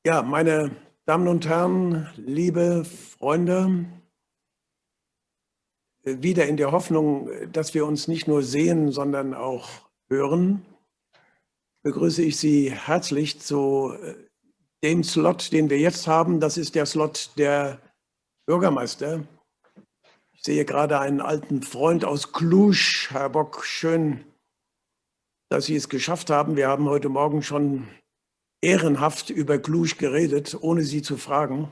Ja, meine Damen und Herren, liebe Freunde, wieder in der Hoffnung, dass wir uns nicht nur sehen, sondern auch hören, begrüße ich Sie herzlich zu dem Slot, den wir jetzt haben. Das ist der Slot der Bürgermeister. Ich sehe gerade einen alten Freund aus Cluj, Herr Bock, schön, dass Sie es geschafft haben. Wir haben heute Morgen schon ehrenhaft über Cluj geredet, ohne Sie zu fragen.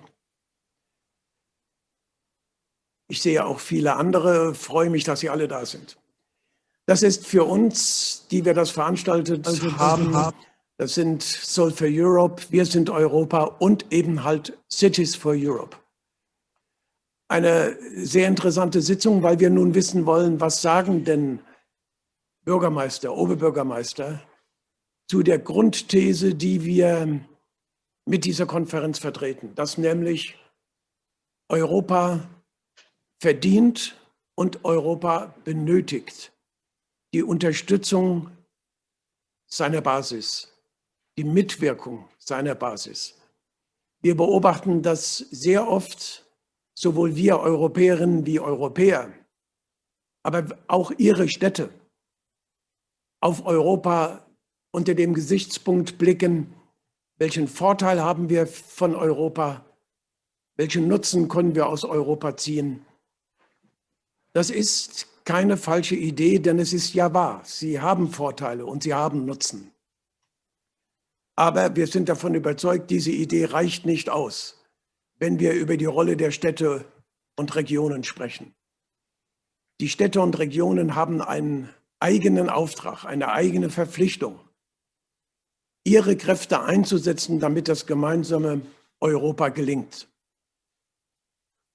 Ich sehe auch viele andere, freue mich, dass Sie alle da sind. Das ist für uns, die wir das veranstaltet haben, das sind Soul for Europe, wir sind Europa und eben halt Cities for Europe. Eine sehr interessante Sitzung, weil wir nun wissen wollen, was sagen denn Bürgermeister, Oberbürgermeister zu der Grundthese, die wir mit dieser Konferenz vertreten, dass nämlich Europa verdient und Europa benötigt die Unterstützung seiner Basis, die Mitwirkung seiner Basis. Wir beobachten, dass sehr oft sowohl wir Europäerinnen wie Europäer, aber auch ihre Städte auf Europa unter dem Gesichtspunkt blicken, welchen Vorteil haben wir von Europa, welchen Nutzen können wir aus Europa ziehen. Das ist keine falsche Idee, denn es ist ja wahr. Sie haben Vorteile und sie haben Nutzen. Aber wir sind davon überzeugt, diese Idee reicht nicht aus, wenn wir über die Rolle der Städte und Regionen sprechen. Die Städte und Regionen haben einen eigenen Auftrag, eine eigene Verpflichtung, ihre Kräfte einzusetzen, damit das gemeinsame Europa gelingt.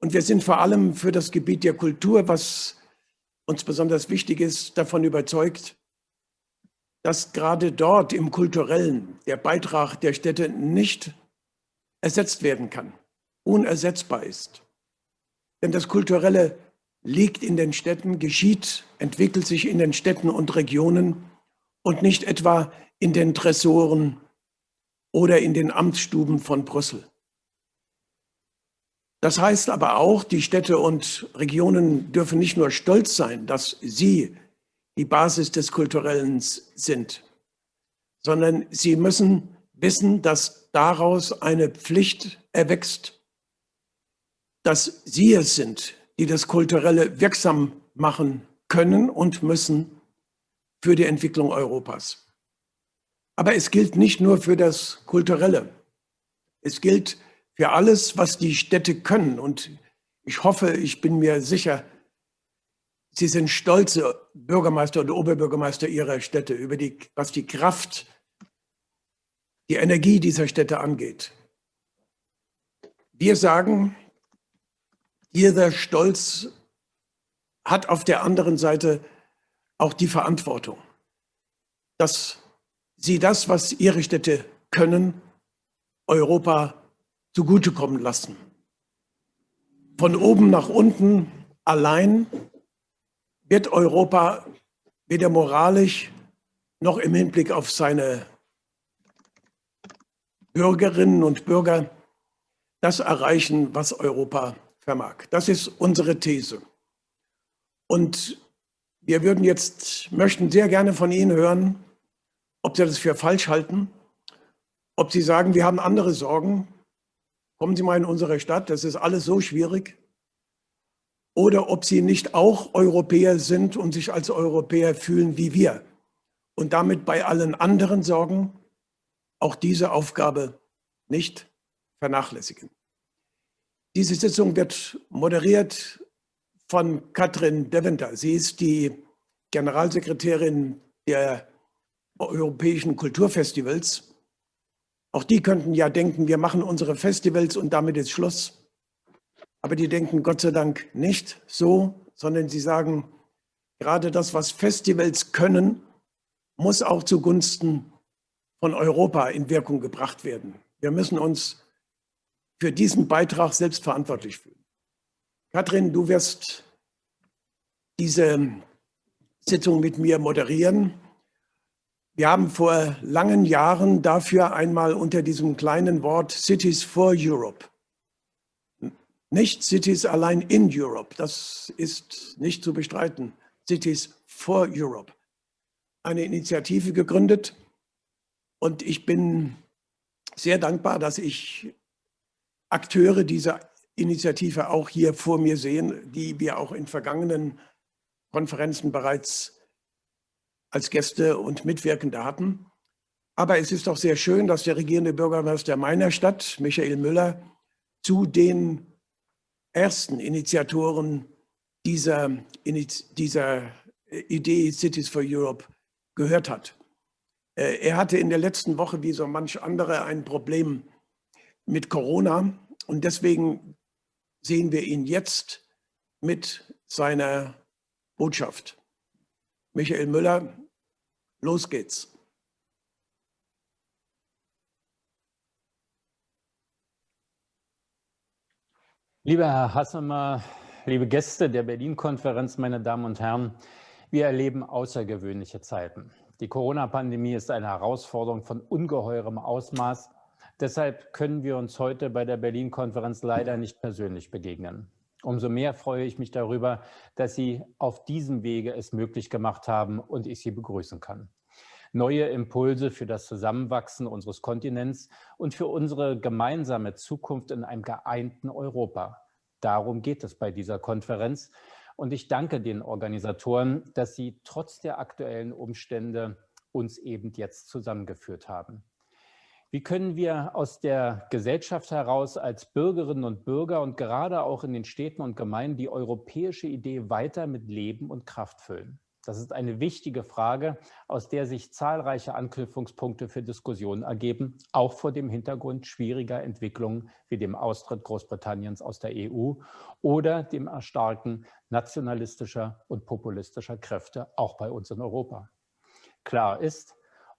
Und wir sind vor allem für das Gebiet der Kultur, was uns besonders wichtig ist, davon überzeugt, dass gerade dort im Kulturellen der Beitrag der Städte nicht ersetzt werden kann, unersetzbar ist. Denn das Kulturelle liegt in den Städten, geschieht, entwickelt sich in den Städten und Regionen und nicht etwa in den Tresoren oder in den Amtsstuben von Brüssel. Das heißt aber auch, die Städte und Regionen dürfen nicht nur stolz sein, dass sie die Basis des Kulturellen sind, sondern sie müssen wissen, dass daraus eine Pflicht erwächst, dass sie es sind, die das Kulturelle wirksam machen können und müssen für die Entwicklung Europas. Aber es gilt nicht nur für das Kulturelle. Es gilt für alles, was die Städte können. Und ich hoffe, ich bin mir sicher, Sie sind stolze Bürgermeister und Oberbürgermeister Ihrer Städte, was die Kraft, die Energie dieser Städte angeht. Wir sagen, dieser Stolz hat auf der anderen Seite auch die Verantwortung, dass Sie das, was Ihre Städte können, Europa zugutekommen lassen. Von oben nach unten allein wird Europa weder moralisch noch im Hinblick auf seine Bürgerinnen und Bürger das erreichen, was Europa vermag. Das ist unsere These. Und wir möchten sehr gerne von Ihnen hören, ob Sie das für falsch halten, ob Sie sagen, wir haben andere Sorgen. Kommen Sie mal in unsere Stadt, das ist alles so schwierig. Oder ob Sie nicht auch Europäer sind und sich als Europäer fühlen wie wir und damit bei allen anderen Sorgen auch diese Aufgabe nicht vernachlässigen. Diese Sitzung wird moderiert von Katrine. Sie ist die Generalsekretärin der Europäischen Kulturfestivals. Auch die könnten ja denken, wir machen unsere Festivals und damit ist Schluss. Aber die denken Gott sei Dank nicht so, sondern sie sagen, gerade das, was Festivals können, muss auch zugunsten von Europa in Wirkung gebracht werden. Wir müssen uns für diesen Beitrag selbst verantwortlich fühlen. Katrine, du wirst diese Sitzung mit mir moderieren. Wir haben vor langen Jahren dafür einmal unter diesem kleinen Wort Cities for Europe, nicht Cities allein in Europe, das ist nicht zu bestreiten, Cities for Europe, eine Initiative gegründet. Und ich bin sehr dankbar, dass ich Akteure dieser Initiative auch hier vor mir sehen, die wir auch in vergangenen Konferenzen bereits als Gäste und Mitwirkende hatten. Aber es ist auch sehr schön, dass der regierende Bürgermeister meiner Stadt, Michael Müller, zu den ersten Initiatoren dieser Idee Cities for Europe gehört hat. Er hatte in der letzten Woche, wie so manch andere, ein Problem mit Corona. Und deswegen sehen wir ihn jetzt mit seiner Botschaft. Michael Müller, los geht's. Lieber Herr Hassemer, liebe Gäste der Berlin-Konferenz, meine Damen und Herren, wir erleben außergewöhnliche Zeiten. Die Corona-Pandemie ist eine Herausforderung von ungeheurem Ausmaß. Deshalb können wir uns heute bei der Berlin-Konferenz leider nicht persönlich begegnen. Umso mehr freue ich mich darüber, dass Sie auf diesem Wege es möglich gemacht haben und ich Sie begrüßen kann. Neue Impulse für das Zusammenwachsen unseres Kontinents und für unsere gemeinsame Zukunft in einem geeinten Europa. Darum geht es bei dieser Konferenz. Und ich danke den Organisatoren, dass sie trotz der aktuellen Umstände uns eben jetzt zusammengeführt haben. Wie können wir aus der Gesellschaft heraus als Bürgerinnen und Bürger und gerade auch in den Städten und Gemeinden die europäische Idee weiter mit Leben und Kraft füllen? Das ist eine wichtige Frage, aus der sich zahlreiche Anknüpfungspunkte für Diskussionen ergeben, auch vor dem Hintergrund schwieriger Entwicklungen wie dem Austritt Großbritanniens aus der EU oder dem Erstarken nationalistischer und populistischer Kräfte, auch bei uns in Europa. Klar ist,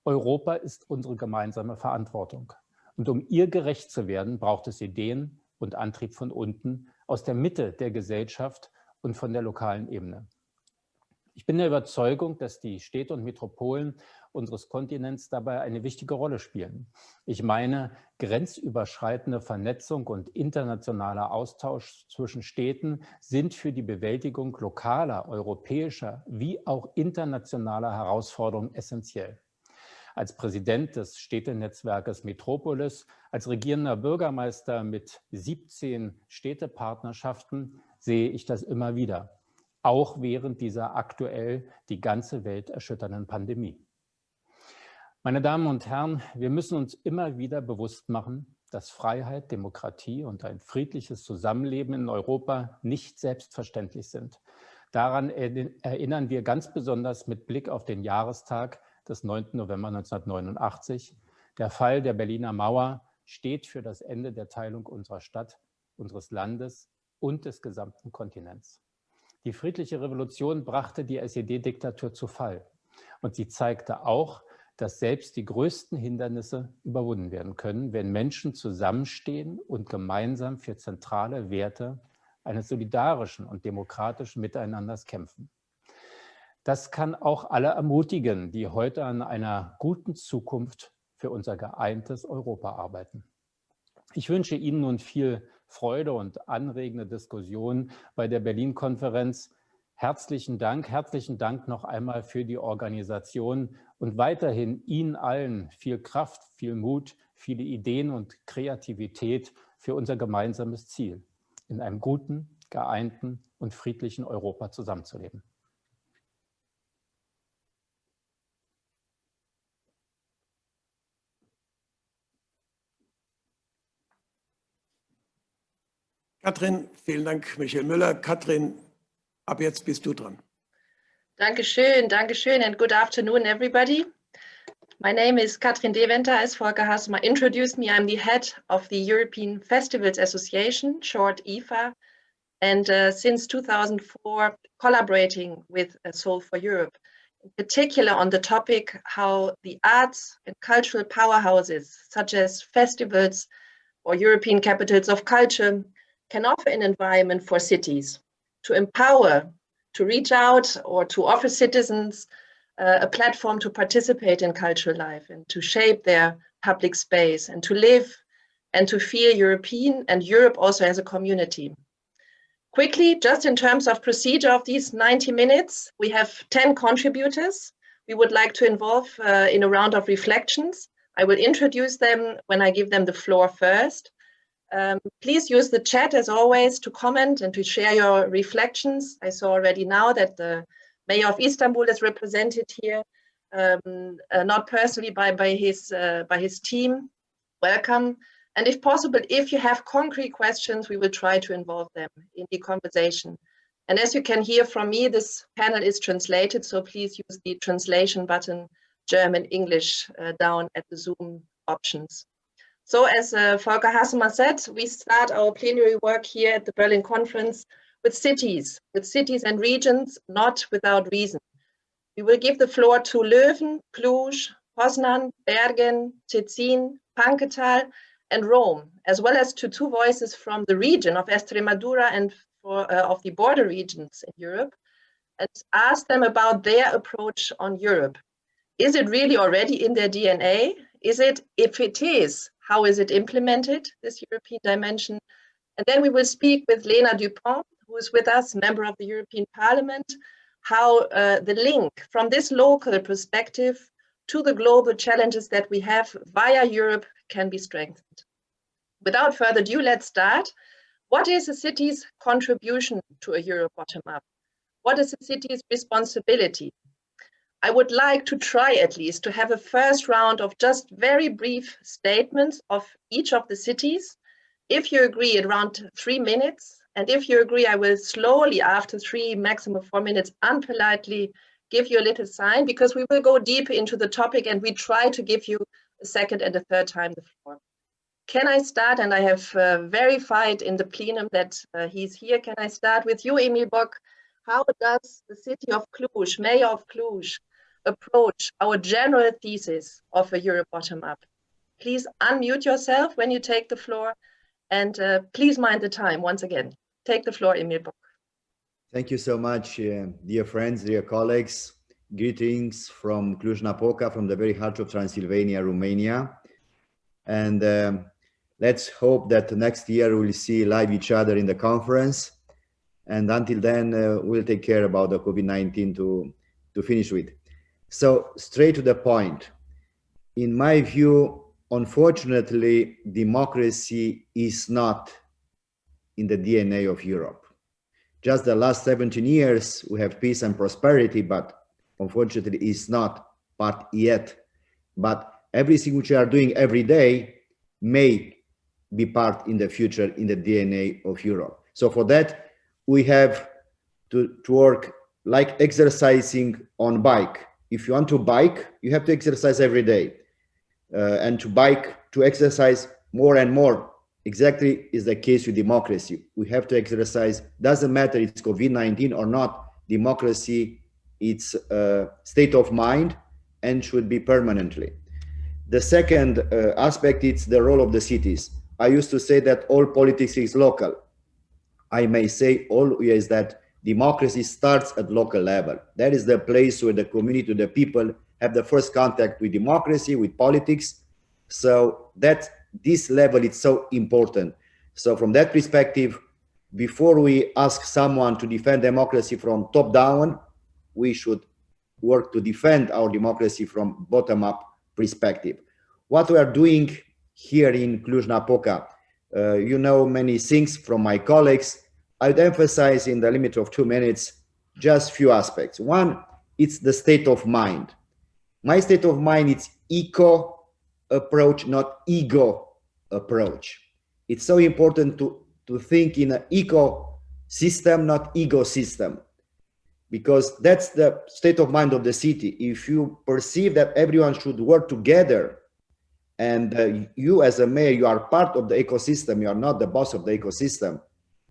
Europa ist unsere gemeinsame Verantwortung. Und um ihr gerecht zu werden, braucht es Ideen und Antrieb von unten, aus der Mitte der Gesellschaft und von der lokalen Ebene. Ich bin der Überzeugung, dass die Städte und Metropolen unseres Kontinents dabei eine wichtige Rolle spielen. Ich meine, grenzüberschreitende Vernetzung und internationaler Austausch zwischen Städten sind für die Bewältigung lokaler, europäischer wie auch internationaler Herausforderungen essentiell. Als Präsident des Städtenetzwerkes Metropolis, als regierender Bürgermeister mit 17 Städtepartnerschaften sehe ich das immer wieder. Auch während dieser aktuell die ganze Welt erschütternden Pandemie. Meine Damen und Herren, wir müssen uns immer wieder bewusst machen, dass Freiheit, Demokratie und ein friedliches Zusammenleben in Europa nicht selbstverständlich sind. Daran erinnern wir ganz besonders mit Blick auf den Jahrestag des 9. November 1989. Der Fall der Berliner Mauer steht für das Ende der Teilung unserer Stadt, unseres Landes und des gesamten Kontinents. Die friedliche Revolution brachte die SED-Diktatur zu Fall. Und sie zeigte auch, dass selbst die größten Hindernisse überwunden werden können, wenn Menschen zusammenstehen und gemeinsam für zentrale Werte eines solidarischen und demokratischen Miteinanders kämpfen. Das kann auch alle ermutigen, die heute an einer guten Zukunft für unser geeintes Europa arbeiten. Ich wünsche Ihnen nun viel Freude und anregende Diskussionen bei der Berlin-Konferenz. Herzlichen Dank noch einmal für die Organisation und weiterhin Ihnen allen viel Kraft, viel Mut, viele Ideen und Kreativität für unser gemeinsames Ziel, in einem guten, geeinten und friedlichen Europa zusammenzuleben. Katrine, vielen Dank, Michael Müller. Katrine, ab jetzt bist du dran. Dankeschön, and good afternoon, everybody. My name is Katrine Deventer. As Volker Hassemer introduced me, I'm the head of the European Festivals Association, short EFA, and since 2004, collaborating with Soul for Europe, in particular on the topic how the arts and cultural powerhouses, such as festivals or European capitals of culture, can offer an environment for cities to empower, to reach out or to offer citizens a platform to participate in cultural life and to shape their public space and to live and to feel European and Europe also as a community. Quickly, just in terms of procedure of these 90 minutes, we have 10 contributors we would like to involve in a round of reflections. I will introduce them when I give them the floor first. Please use the chat as always to comment and to share your reflections. I saw already now that the Mayor of Istanbul is represented here, not personally by his team. Welcome. And if possible, if you have concrete questions, we will try to involve them in the conversation. And as you can hear from me, this panel is translated, so please use the translation button, German, English, down at the Zoom options. So as Volker Hassemer said, we start our plenary work here at the Berlin conference with cities and regions, not without reason. We will give the floor to Leuven, Cluj, Pozen, Bergen, Szczecin, Panketal, and Rome, as well as to two voices from the region of Extremadura and of the border regions in Europe, and ask them about their approach on Europe. Is it really already in their DNA? Is it, if it is, how is it implemented, this European dimension? And then we will speak with Lena Dupont, who is with us, member of the European Parliament, how the link from this local perspective to the global challenges that we have via Europe can be strengthened. Without further ado, let's start. What is a city's contribution to a Europe bottom-up? What is a city's responsibility? I would like to try at least to have a first round of just very brief statements of each of the cities. If you agree, around 3 minutes. And if you agree, I will slowly, after 3, maximum 4 minutes, unpolitely give you a little sign, because we will go deep into the topic and we try to give you a second and a third time the floor. Can I start? And I have verified in the plenum that he's here. Can I start with you, Emil Bock? How does the city of Cluj, Mayor of Cluj, approach our general thesis of a Europe bottom-up? Please unmute yourself when you take the floor, and please mind the time once again. Take the floor, Emil Bock. Thank you so much, dear friends, dear colleagues. Greetings from Cluj-Napoca, from the very heart of Transylvania, Romania. And let's hope that next year we'll see live each other in the conference. And until then, we'll take care about the COVID-19 to finish with. So straight to the point. In my view, unfortunately, democracy is not in the DNA of Europe. Just the last 17 years, we have peace and prosperity, but unfortunately, it's not part yet. But everything which we are doing every day may be part in the future in the DNA of Europe. So for that, we have to work like exercising on bike. If you want to bike, you have to exercise every day. And to exercise more and more. Exactly is the case with democracy. We have to exercise, doesn't matter it's COVID-19 or not, democracy, it's a state of mind and should be permanently. The second aspect is the role of the cities. I used to say that all politics is local. I may say always that democracy starts at local level. That is the place where the community, the people have the first contact with democracy, with politics. So that this level is so important. So from that perspective, before we ask someone to defend democracy from top down, we should work to defend our democracy from bottom up perspective. What we are doing here in Cluj-Napoca, you know many things from my colleagues. I'd emphasize in the limit of 2 minutes, just few aspects. One, it's the state of mind. My state of mind is eco approach, not ego approach. It's so important to think in an eco system, not ego system, because that's the state of mind of the city. If you perceive that everyone should work together and you as a mayor, you are part of the ecosystem, you are not the boss of the ecosystem,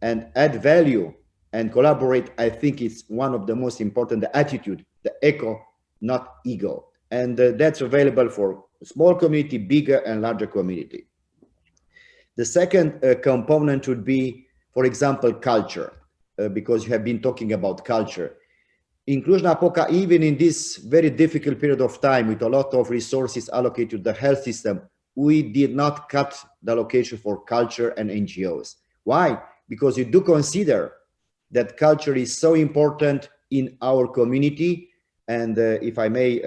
and add value and collaborate, I think it's one of the most important, the attitude, the eco, not ego. And that's available for small community, bigger and larger community. The second component would be, for example, culture, because you have been talking about culture. in Cluj-Napoca, even in this very difficult period of time with a lot of resources allocated to the health system, we did not cut the allocation for culture and NGOs. Why? Because we do consider that culture is so important in our community. And if I may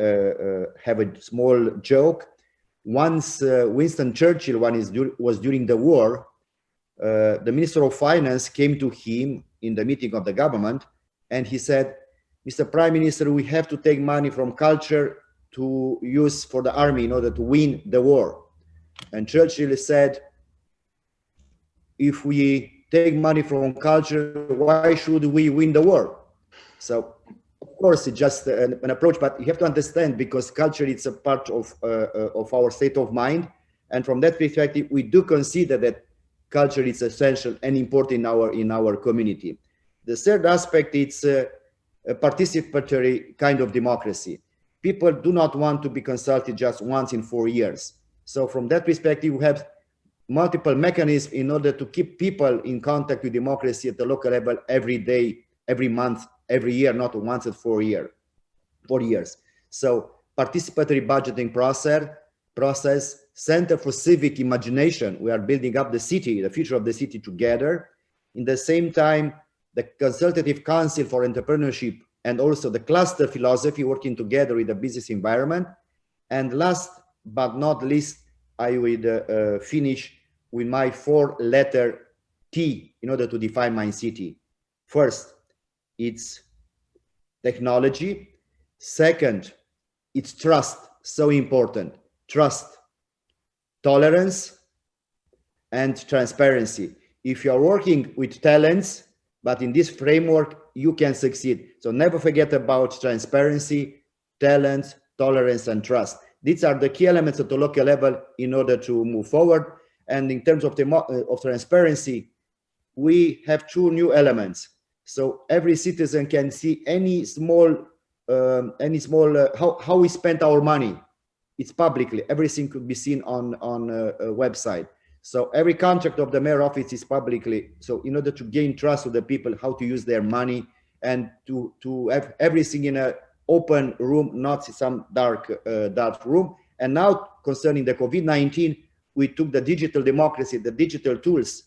have a small joke, once Winston Churchill was during the war, the Minister of Finance came to him in the meeting of the government, and he said, Mr. Prime Minister, we have to take money from culture to use for the army in order to win the war. And Churchill said, if we take money from culture, why should we win the war? So, of course, it's just an approach, but you have to understand, because culture is a part of our state of mind. And from that perspective, we do consider that culture is essential and important in our community. The third aspect is a participatory kind of democracy. People do not want to be consulted just once in 4 years. So from that perspective, we have multiple mechanisms in order to keep people in contact with democracy at the local level every day, every month, every year, not once at 4 years. So participatory budgeting process, Center for Civic Imagination. We are building up the city, the future of the city together. In the same time, the Consultative Council for Entrepreneurship and also the cluster philosophy working together with the business environment. And last but not least, I will finish with my 4-letter T in order to define my city. First, it's technology. Second, it's trust, so important. Trust, tolerance, and transparency. If you are working with talents, but in this framework, you can succeed. So never forget about transparency, talent, tolerance, and trust. These are the key elements at the local level in order to move forward. And in terms of transparency, we have 2 new elements. So every citizen can see any small how we spent our money. It's publicly, everything could be seen on a website. So every contract of the mayor office is publicly. So in order to gain trust of the people, how to use their money, and to have everything in an open room, not some dark room. And now concerning the COVID-19, we took the digital democracy, the digital tools,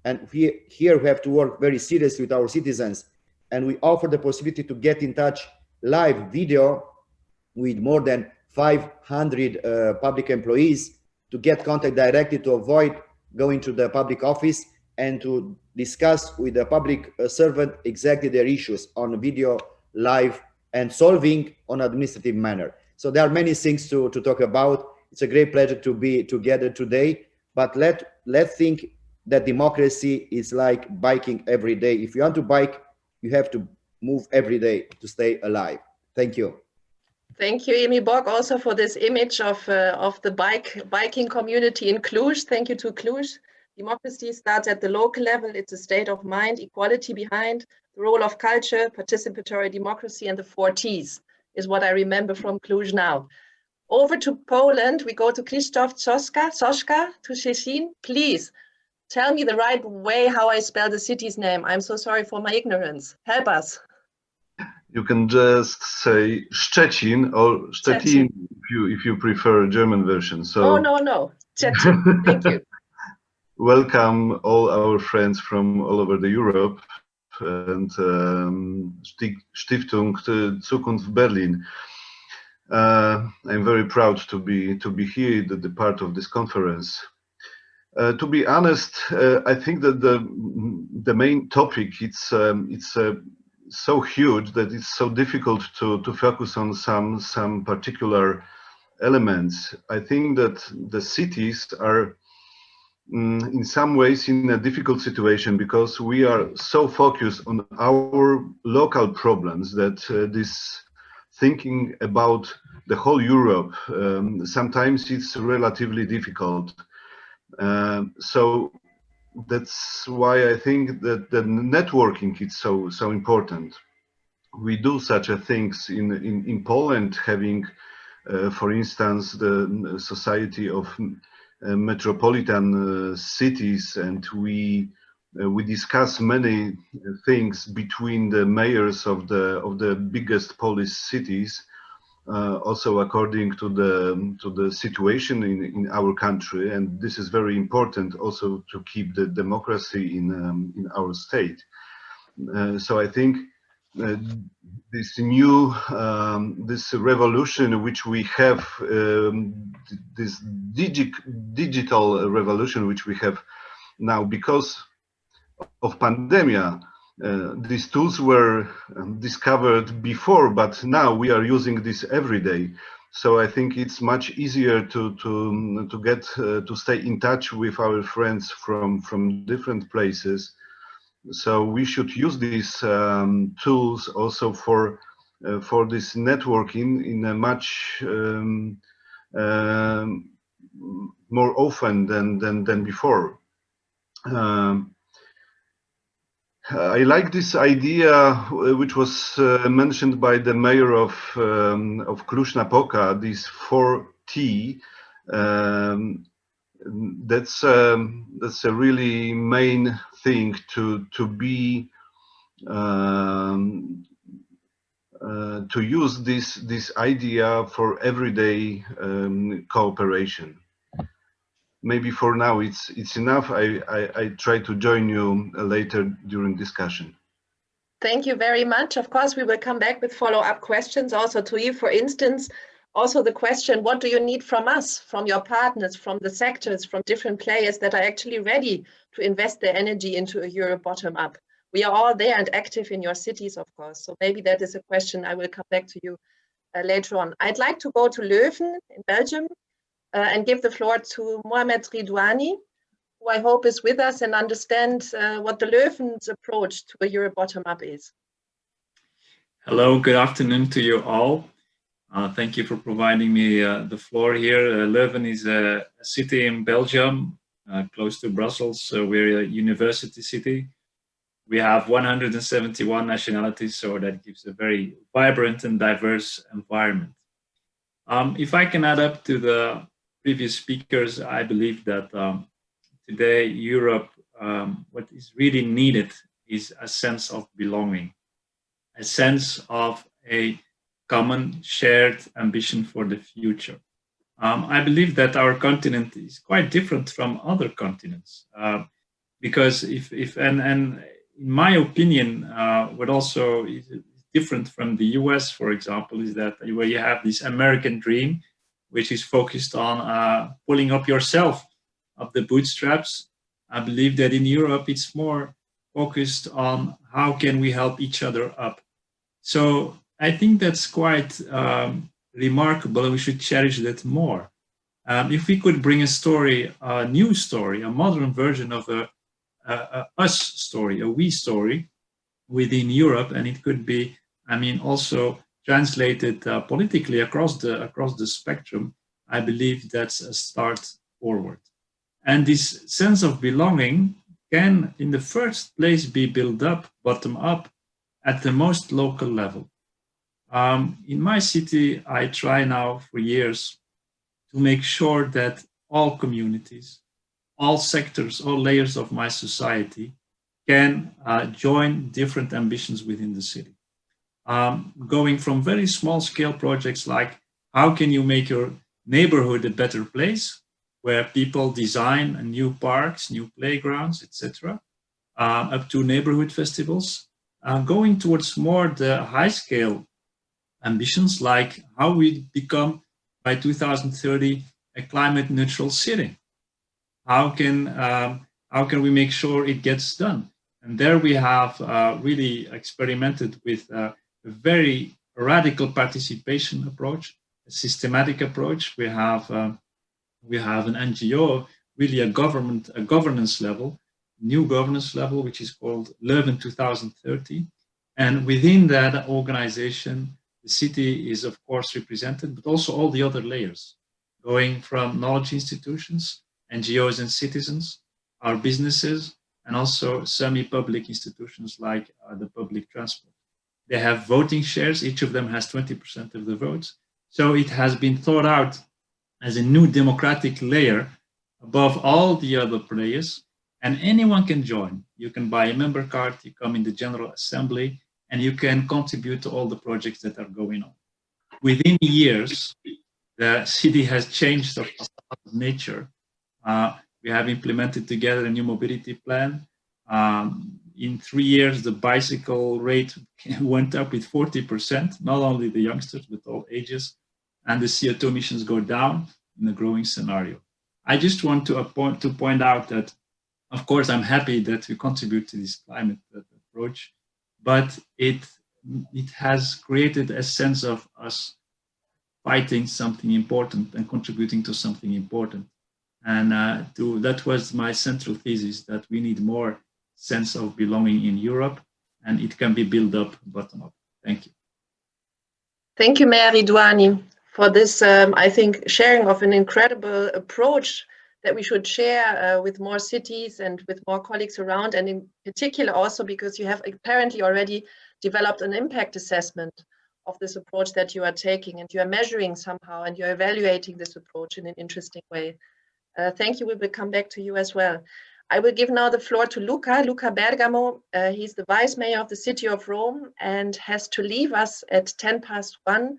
and here we have to work very seriously with our citizens. And we offer the possibility to get in touch live video with more than 500 public employees, to get contact directly, to avoid going to the public office, and to discuss with the public servant exactly their issues on video, live, and solving on administrative manner. So there are many things to talk about. It's a great pleasure to be together today, but let's think that democracy is like biking every day. If you want to bike, you have to move every day to stay alive. Thank you. Thank you, Emil Borg, also for this image of the biking community in Cluj. Thank you to Cluj. Democracy starts at the local level. It's a state of mind, equality behind, the role of culture, participatory democracy, and the 4 Ts is what I remember from Cluj now. Over to Poland, we go to Krzysztof, Soska, to Szczecin. Please tell me the right way how I spell the city's name. I'm so sorry for my ignorance. Help us. You can just say Szczecin or Stettin if you prefer a German version. So oh, no. Szczecin. Thank you. Welcome all our friends from all over the Europe and Stiftung Zukunft Berlin. I'm very proud to be here, the part of this conference. To be honest, I think that the main topic it's so huge that it's so difficult to focus on some particular elements. I think that the cities are in some ways in a difficult situation because we are so focused on our local problems that this thinking about the whole Europe sometimes it's relatively difficult. So that's why I think that the networking is so important. We do such a things in Poland, having, for instance, the Society of Metropolitan Cities, and we we discuss many things between the mayors of the biggest Polish cities, also according to the situation in our country, and this is very important also to keep the democracy in our state. So I think this new this revolution which we have, this digital revolution which we have now because of pandemic, these tools were discovered before, but now we are using this every day. So I think it's much easier to get to stay in touch with our friends from different places. So we should use these tools also for this networking in a much more often than before. I like this idea, which was mentioned by the mayor of Cluj-Napoca, this 4T. That's a really main thing to use this idea for everyday cooperation. Maybe for now it's enough. I try to join you later during discussion. Thank you very much. Of course, we will come back with follow-up questions also to you. For instance, also the question, what do you need from us, from your partners, from the sectors, from different players that are actually ready to invest their energy into a Europe bottom-up? We are all there and active in your cities, of course. So maybe that is a question I will come back to you later on. I'd like to go to Leuven in Belgium and give the floor to Mohamed Ridouani, who I hope is with us and understand what the Leuven's approach to a Europe bottom-up is. Hello, good afternoon to you all. Thank you for providing me the floor here. Leuven is a city in Belgium, close to Brussels. So we're a university city. We have 171 nationalities, so that gives a very vibrant and diverse environment. If I can add up to the previous speakers, I believe that today Europe, what is really needed is a sense of belonging, a sense of a common shared ambition for the future. I believe that our continent is quite different from other continents because and in my opinion, what also is different from the US, for example, is that where you have this American dream, which is focused on pulling up yourself up the bootstraps. I believe that in Europe, it's more focused on how can we help each other up. So I think that's quite remarkable, and we should cherish that more. If we could bring a story, a new story, a modern version of a us story, a we story within Europe, and it could be, I mean, also translated politically across the spectrum, I believe that's a start forward. And this sense of belonging can, in the first place, be built up, bottom up, at the most local level. In my city, I try now for years to make sure that all communities, all sectors, all layers of my society can join different ambitions within the city. Going from very small scale projects like how can you make your neighborhood a better place where people design new parks, new playgrounds, etc., up to neighborhood festivals, going towards more the high scale ambitions like how we become by 2030 a climate neutral city. How can we make sure it gets done? And there we have really experimented with a very radical participation approach, a systematic approach. We have an NGO, really a governance level, new governance level, which is called Leuven 2030. And within that organization, the city is of course represented, but also all the other layers, going from knowledge institutions, NGOs and citizens, our businesses, and also semi-public institutions like the public transport. They have voting shares. Each of them has 20% of the votes. So it has been thought out as a new democratic layer above all the other players. And anyone can join. You can buy a member card, you come in the General Assembly, and you can contribute to all the projects that are going on. Within years, the city has changed of nature. We have implemented together a new mobility plan. In 3 years, the bicycle rate went up with 40%, not only the youngsters, but all ages. And the CO2 emissions go down in a growing scenario. I just want to point out that, of course, I'm happy that we contribute to this climate approach, but it has created a sense of us fighting something important and contributing to something important. And that was my central thesis, that we need more sense of belonging in Europe, and it can be built up bottom up. Thank you. Thank you, Mayor Ridouani, for this, I think, sharing of an incredible approach that we should share with more cities and with more colleagues around, and in particular also because you have apparently already developed an impact assessment of this approach that you are taking, and you are measuring somehow, and you're evaluating this approach in an interesting way. Thank you. We will come back to you as well. I will give now the floor to Luca Bergamo. He's the Vice Mayor of the City of Rome and has to leave us at 1:10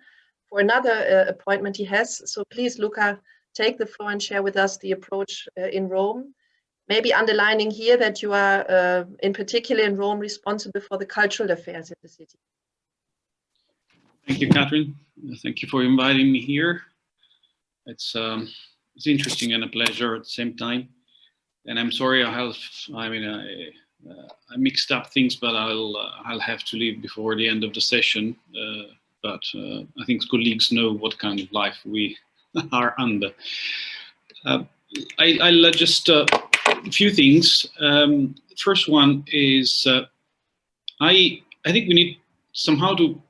for another appointment he has. So please, Luca, take the floor and share with us the approach in Rome. Maybe underlining here that you are, in particular in Rome, responsible for the cultural affairs in the city. Thank you, Katrine. Thank you for inviting me here. It's interesting and a pleasure at the same time. And I'm sorry, I mixed up things, but I'll have to leave before the end of the session. But I think colleagues know what kind of life we are under. I'll just a few things. First one is I think we need somehow to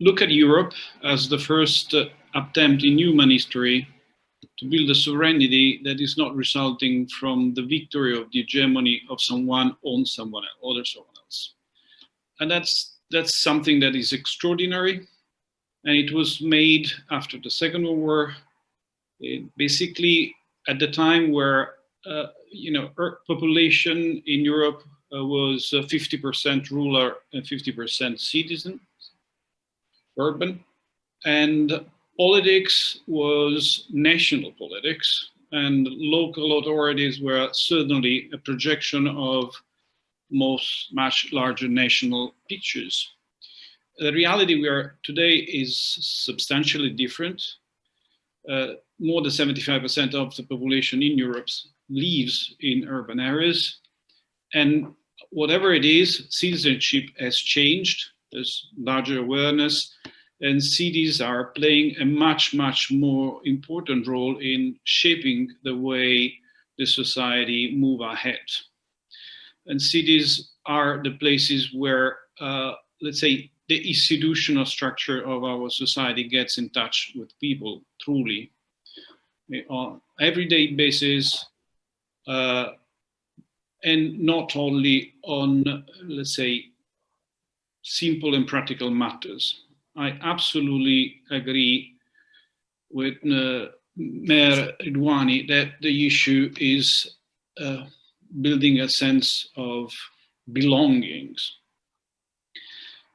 look at Europe as the first attempt in human history to build a sovereignty that is not resulting from the victory of the hegemony of someone on someone else. And that's something that is extraordinary. And it was made after the Second World War, basically at the time where population in Europe was 50% rural and 50% citizen, urban, and politics was national politics, and local authorities were certainly a projection of much larger national pictures. The reality we are today is substantially different. More than 75% of the population in Europe lives in urban areas, and whatever it is, citizenship has changed. There's larger awareness, and cities are playing a much more important role in shaping the way the society move ahead. And cities are the places where, let's say, the institutional structure of our society gets in touch with people truly on everyday basis, and not only on, let's say, simple and practical matters. I absolutely agree with Mayor Ridouani that the issue is building a sense of belongings.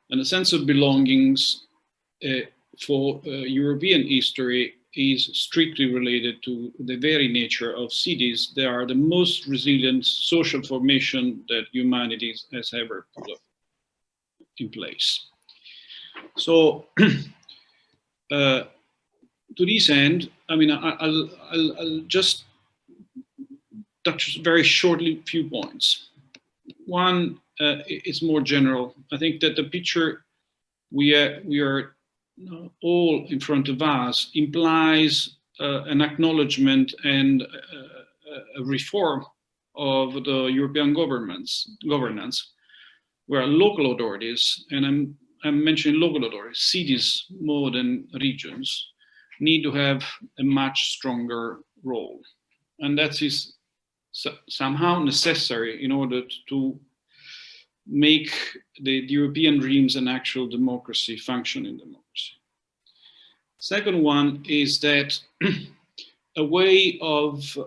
And a sense of belongings for European history is strictly related to the very nature of cities. They are the most resilient social formation that humanity has ever put in place. So, to this end, I'll just touch very shortly a few points. One is more general. I think that the picture we are all in front of us implies an acknowledgement and a reform of the European governance, where local authorities, and I'm mentioning local authorities, cities more than regions, need to have a much stronger role. And that is somehow necessary in order to make the European dreams an actual democracy, functioning democracy. Second one is that a way of,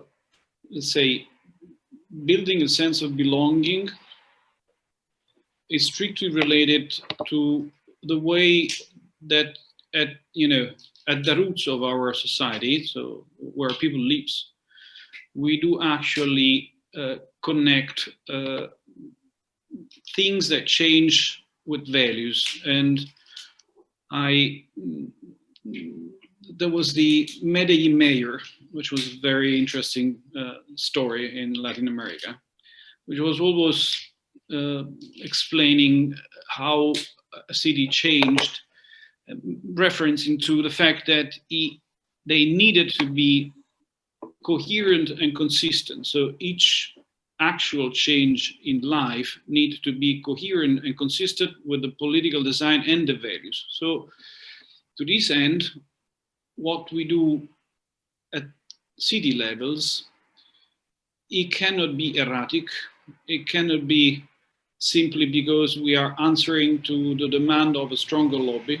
let's say, building a sense of belonging is strictly related to the way that at the roots of our society, so where people live, we do actually connect things that change with values. And there was the Medellin mayor, which was a very interesting story in Latin America, which was always explaining how a city changed, referencing to the fact that they needed to be coherent and consistent. So each actual change in life needed to be coherent and consistent with the political design and the values. So to this end, what we do at city levels, it cannot be erratic. It cannot be simply because we are answering to the demand of a stronger lobby.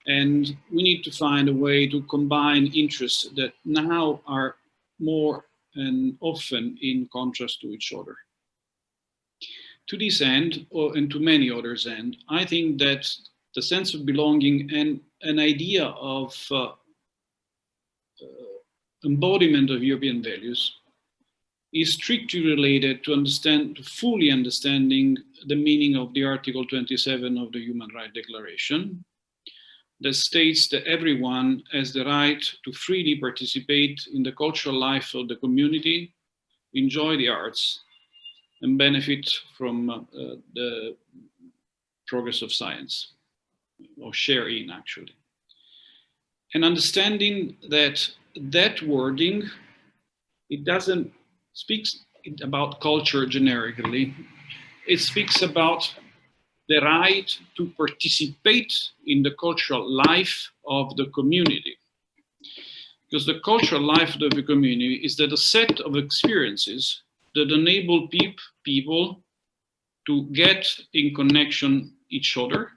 And we need to find a way to combine interests that now are more and often in contrast to each other. To this end, and to many others' end, I think that the sense of belonging and an idea of embodiment of European values is strictly related to fully understanding the meaning of the Article 27 of the Human Rights Declaration, that states that everyone has the right to freely participate in the cultural life of the community, enjoy the arts, and benefit from the progress of science, or share in, actually. And understanding that that wording, it doesn't speak about culture generically, it speaks about the right to participate in the cultural life of the community. Because the cultural life of the community is that a set of experiences that enable people to get in connection each other,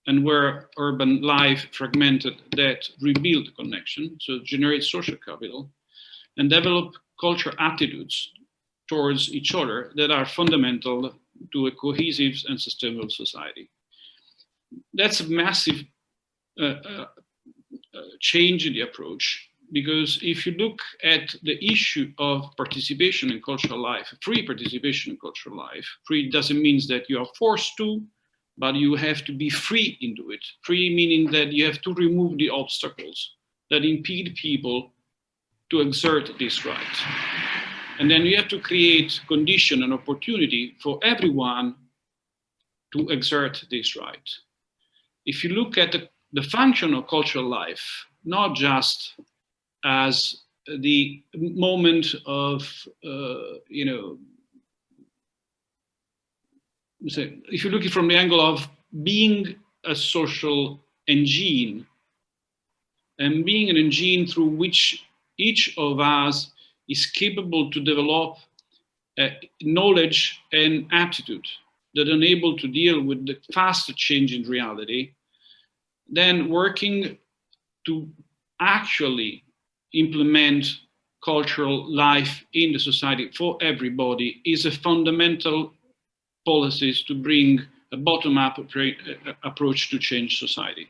and where urban life fragmented, that rebuild connection, so generate social capital, and develop cultural attitudes towards each other that are fundamental to a cohesive and sustainable society. That's a massive change in the approach, because if you look at the issue of participation in cultural life, free participation in cultural life, free doesn't mean that you are forced to, but you have to be free into it. Free meaning that you have to remove the obstacles that impede people to exert this right. And then you have to create condition and opportunity for everyone to exert this right. If you look at the function of cultural life, not just as the moment of, if you look at it from the angle of being a social engine, and being an engine through which each of us is capable to develop knowledge and aptitude that enable to deal with the fast change in reality, then working to actually implement cultural life in the society for everybody is a fundamental policy to bring a bottom-up approach to change society.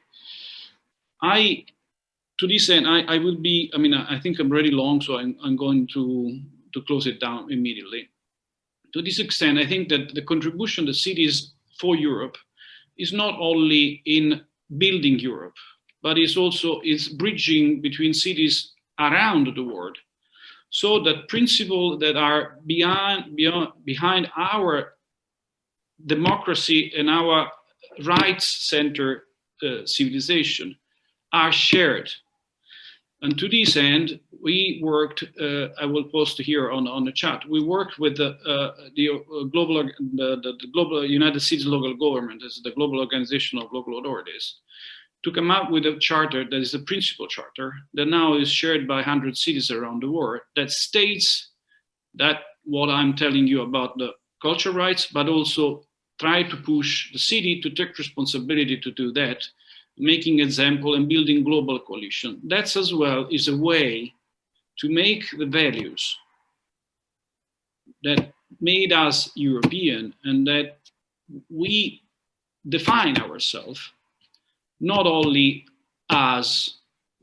To this end, I will be, I think I'm already long, so I'm going to close it down immediately. To this extent, I think that the contribution of the cities for Europe is not only in building Europe, but is also bridging between cities around the world. So that principles that are behind our democracy and our rights-centered civilization are shared. And to this end, we worked, I will post here on the chat, we worked with the global United States local government, as the global organization of local authorities, to come up with a charter that is a principal charter that now is shared by 100 cities around the world, that states that what I'm telling you about the cultural rights, but also try to push the city to take responsibility to do that, making example and building global coalition. That's as well is a way to make the values that made us European, and that we define ourselves not only as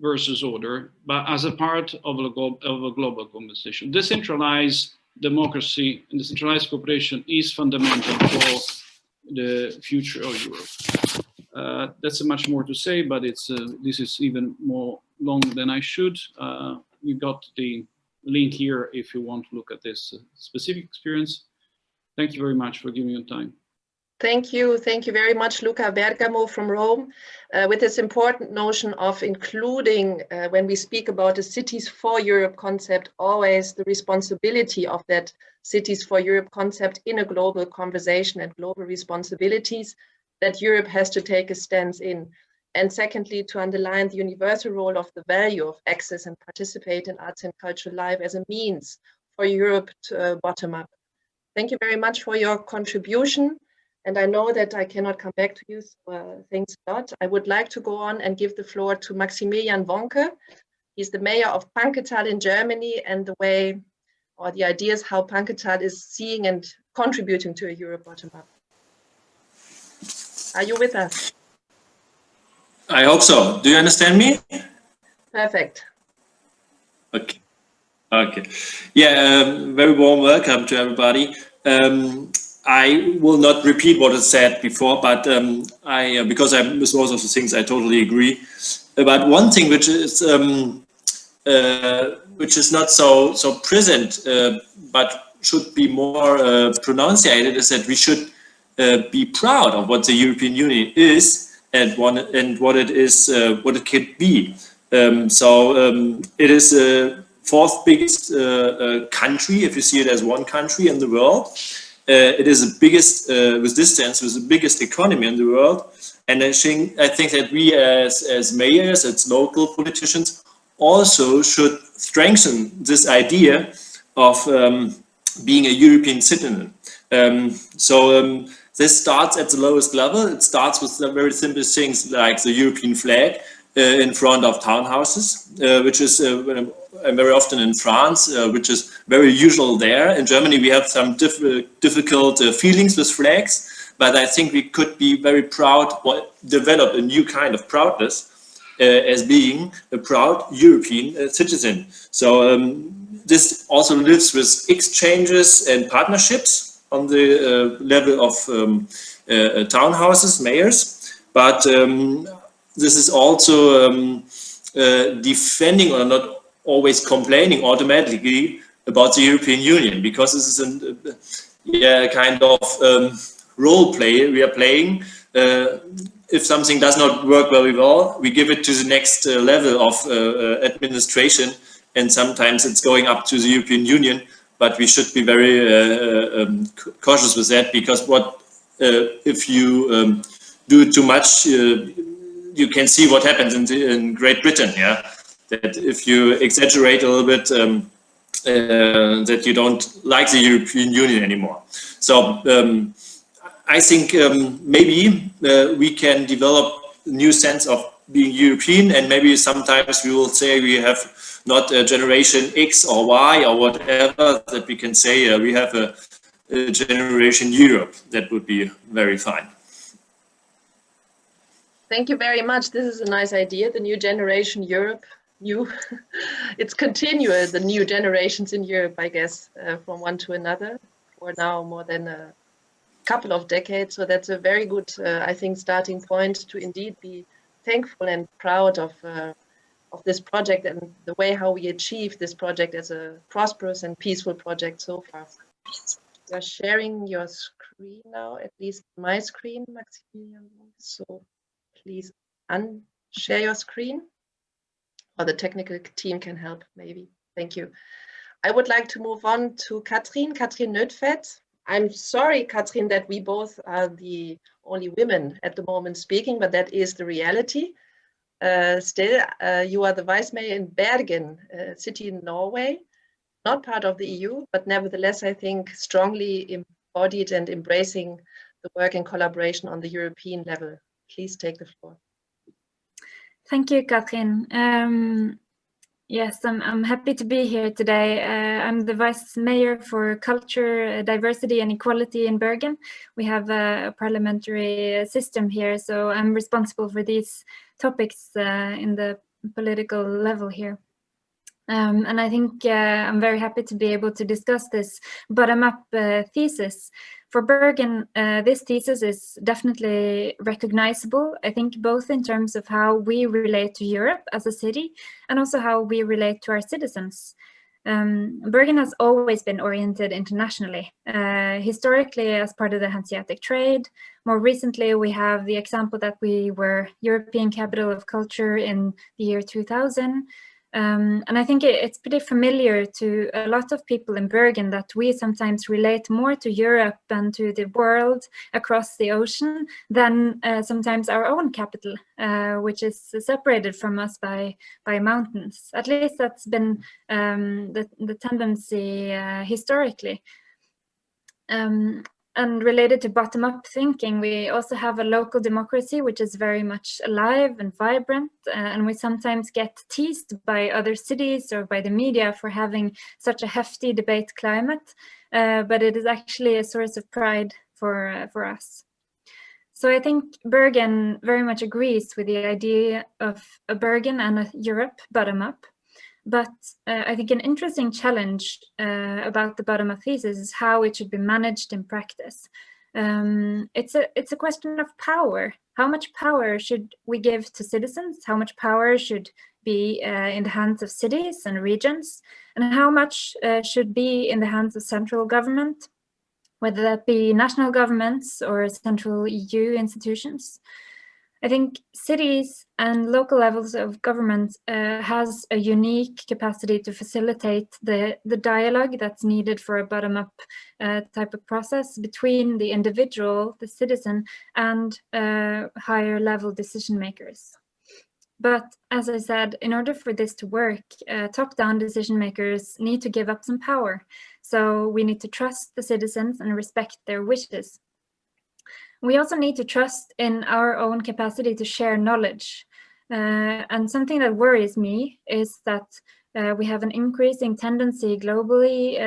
versus order, but as a part of a global conversation. Decentralized democracy and decentralized cooperation is fundamental for the future of Europe. That's much more to say, but this is even more long than I should. You got the link here if you want to look at this specific experience. Thank you very much for giving me time. Thank you very much, Luca. Bergamo from Rome, with this important notion of including, when we speak about the Cities for Europe concept, always the responsibility of that Cities for Europe concept in a global conversation and global responsibilities that Europe has to take a stance in. And secondly, to underline the universal role of the value of access and participate in arts and cultural life as a means for Europe to bottom up. Thank you very much for your contribution. And I know that I cannot come back to you, so thanks a lot. I would like to go on and give the floor to Maximilian Wonker. He's the mayor of Panketal in Germany, and the way or the ideas how Panketal is seeing and contributing to a Europe bottom up. Are you with us? I hope so. Do you understand me? Perfect. Okay. Okay. Yeah, very warm welcome to everybody. I will not repeat what is said before, but because with most of the things I totally agree. But one thing which is not so present, but should be more pronunciated, is that we should be proud of what the European Union is and what it is, what it can be. It is the fourth biggest country, if you see it as one country in the world. It is the biggest, with distance, with the biggest economy in the world. And I think that we as mayors, as local politicians, also should strengthen this idea of being a European citizen. This starts at the lowest level. It starts with some very simple things like the European flag in front of townhouses, which is very often in France, which is very usual there. In Germany, we have some difficult feelings with flags, but I think we could be very proud, develop a new kind of proudness as being a proud European citizen. So this also lives with exchanges and partnerships on the level of townhouses, mayors, but this is also defending or not always complaining automatically about the European Union, because this is a kind of role play we are playing. If something does not work very well, we give it to the next level of administration, and sometimes it's going up to the European Union, but we should be very cautious with that, because if you do it too much, you can see what happens in Great Britain, yeah? That if you exaggerate a little bit, that you don't like the European Union anymore. So I think maybe we can develop a new sense of being European, and maybe sometimes we will say we have not a generation X or Y or whatever, that we can say we have a generation Europe. That would be very fine. Thank you very much. This is a nice idea, the new generation Europe. It's continual, the new generations in Europe, I guess, from one to another, for now more than a couple of decades. So that's a very good, I think, starting point to indeed be thankful and proud of this project and the way how we achieved this project as a prosperous and peaceful project so far. You're sharing your screen now, at least my screen, Maximilian. So please unshare your screen, or the technical team can help maybe. Thank you. I would like to move on to Katrine Nödtvedt. I'm sorry, Katrine, that we both are the only women at the moment speaking, but that is the reality. Still, you are the vice mayor in Bergen, a city in Norway, not part of the EU, but nevertheless, I think strongly embodied and embracing the work and collaboration on the European level. Please take the floor. Thank you, Katrine. Yes, I'm happy to be here today. I'm the Vice Mayor for Culture, Diversity and Equality in Bergen. We have a parliamentary system here, so I'm responsible for these topics in the political level here. And I think I'm very happy to be able to discuss this bottom-up thesis. For Bergen, this thesis is definitely recognizable, I think, both in terms of how we relate to Europe as a city and also how we relate to our citizens. Bergen has always been oriented internationally, historically as part of the Hanseatic trade. More recently, we have the example that we were European Capital of Culture in the year 2000. And I think it's pretty familiar to a lot of people in Bergen that we sometimes relate more to Europe and to the world across the ocean than sometimes our own capital, which is separated from us by mountains. At least that's been the tendency historically. And related to bottom-up thinking, we also have a local democracy which is very much alive and vibrant, and we sometimes get teased by other cities or by the media for having such a hefty debate climate, but it is actually a source of pride for us. So I think Bergen very much agrees with the idea of a Bergen and a Europe bottom-up. But I think an interesting challenge about the bottom-up thesis is how it should be managed in practice. It's a question of power. How much power should we give to citizens? How much power should be in the hands of cities and regions? And how much should be in the hands of central government, whether that be national governments or central EU institutions? I think cities and local levels of government has a unique capacity to facilitate the dialogue that's needed for a bottom-up type of process between the individual, the citizen, and higher level decision makers. But as I said, in order for this to work, top-down decision makers need to give up some power. So we need to trust the citizens and respect their wishes. We also need to trust in our own capacity to share knowledge. And something that worries me is that we have an increasing tendency globally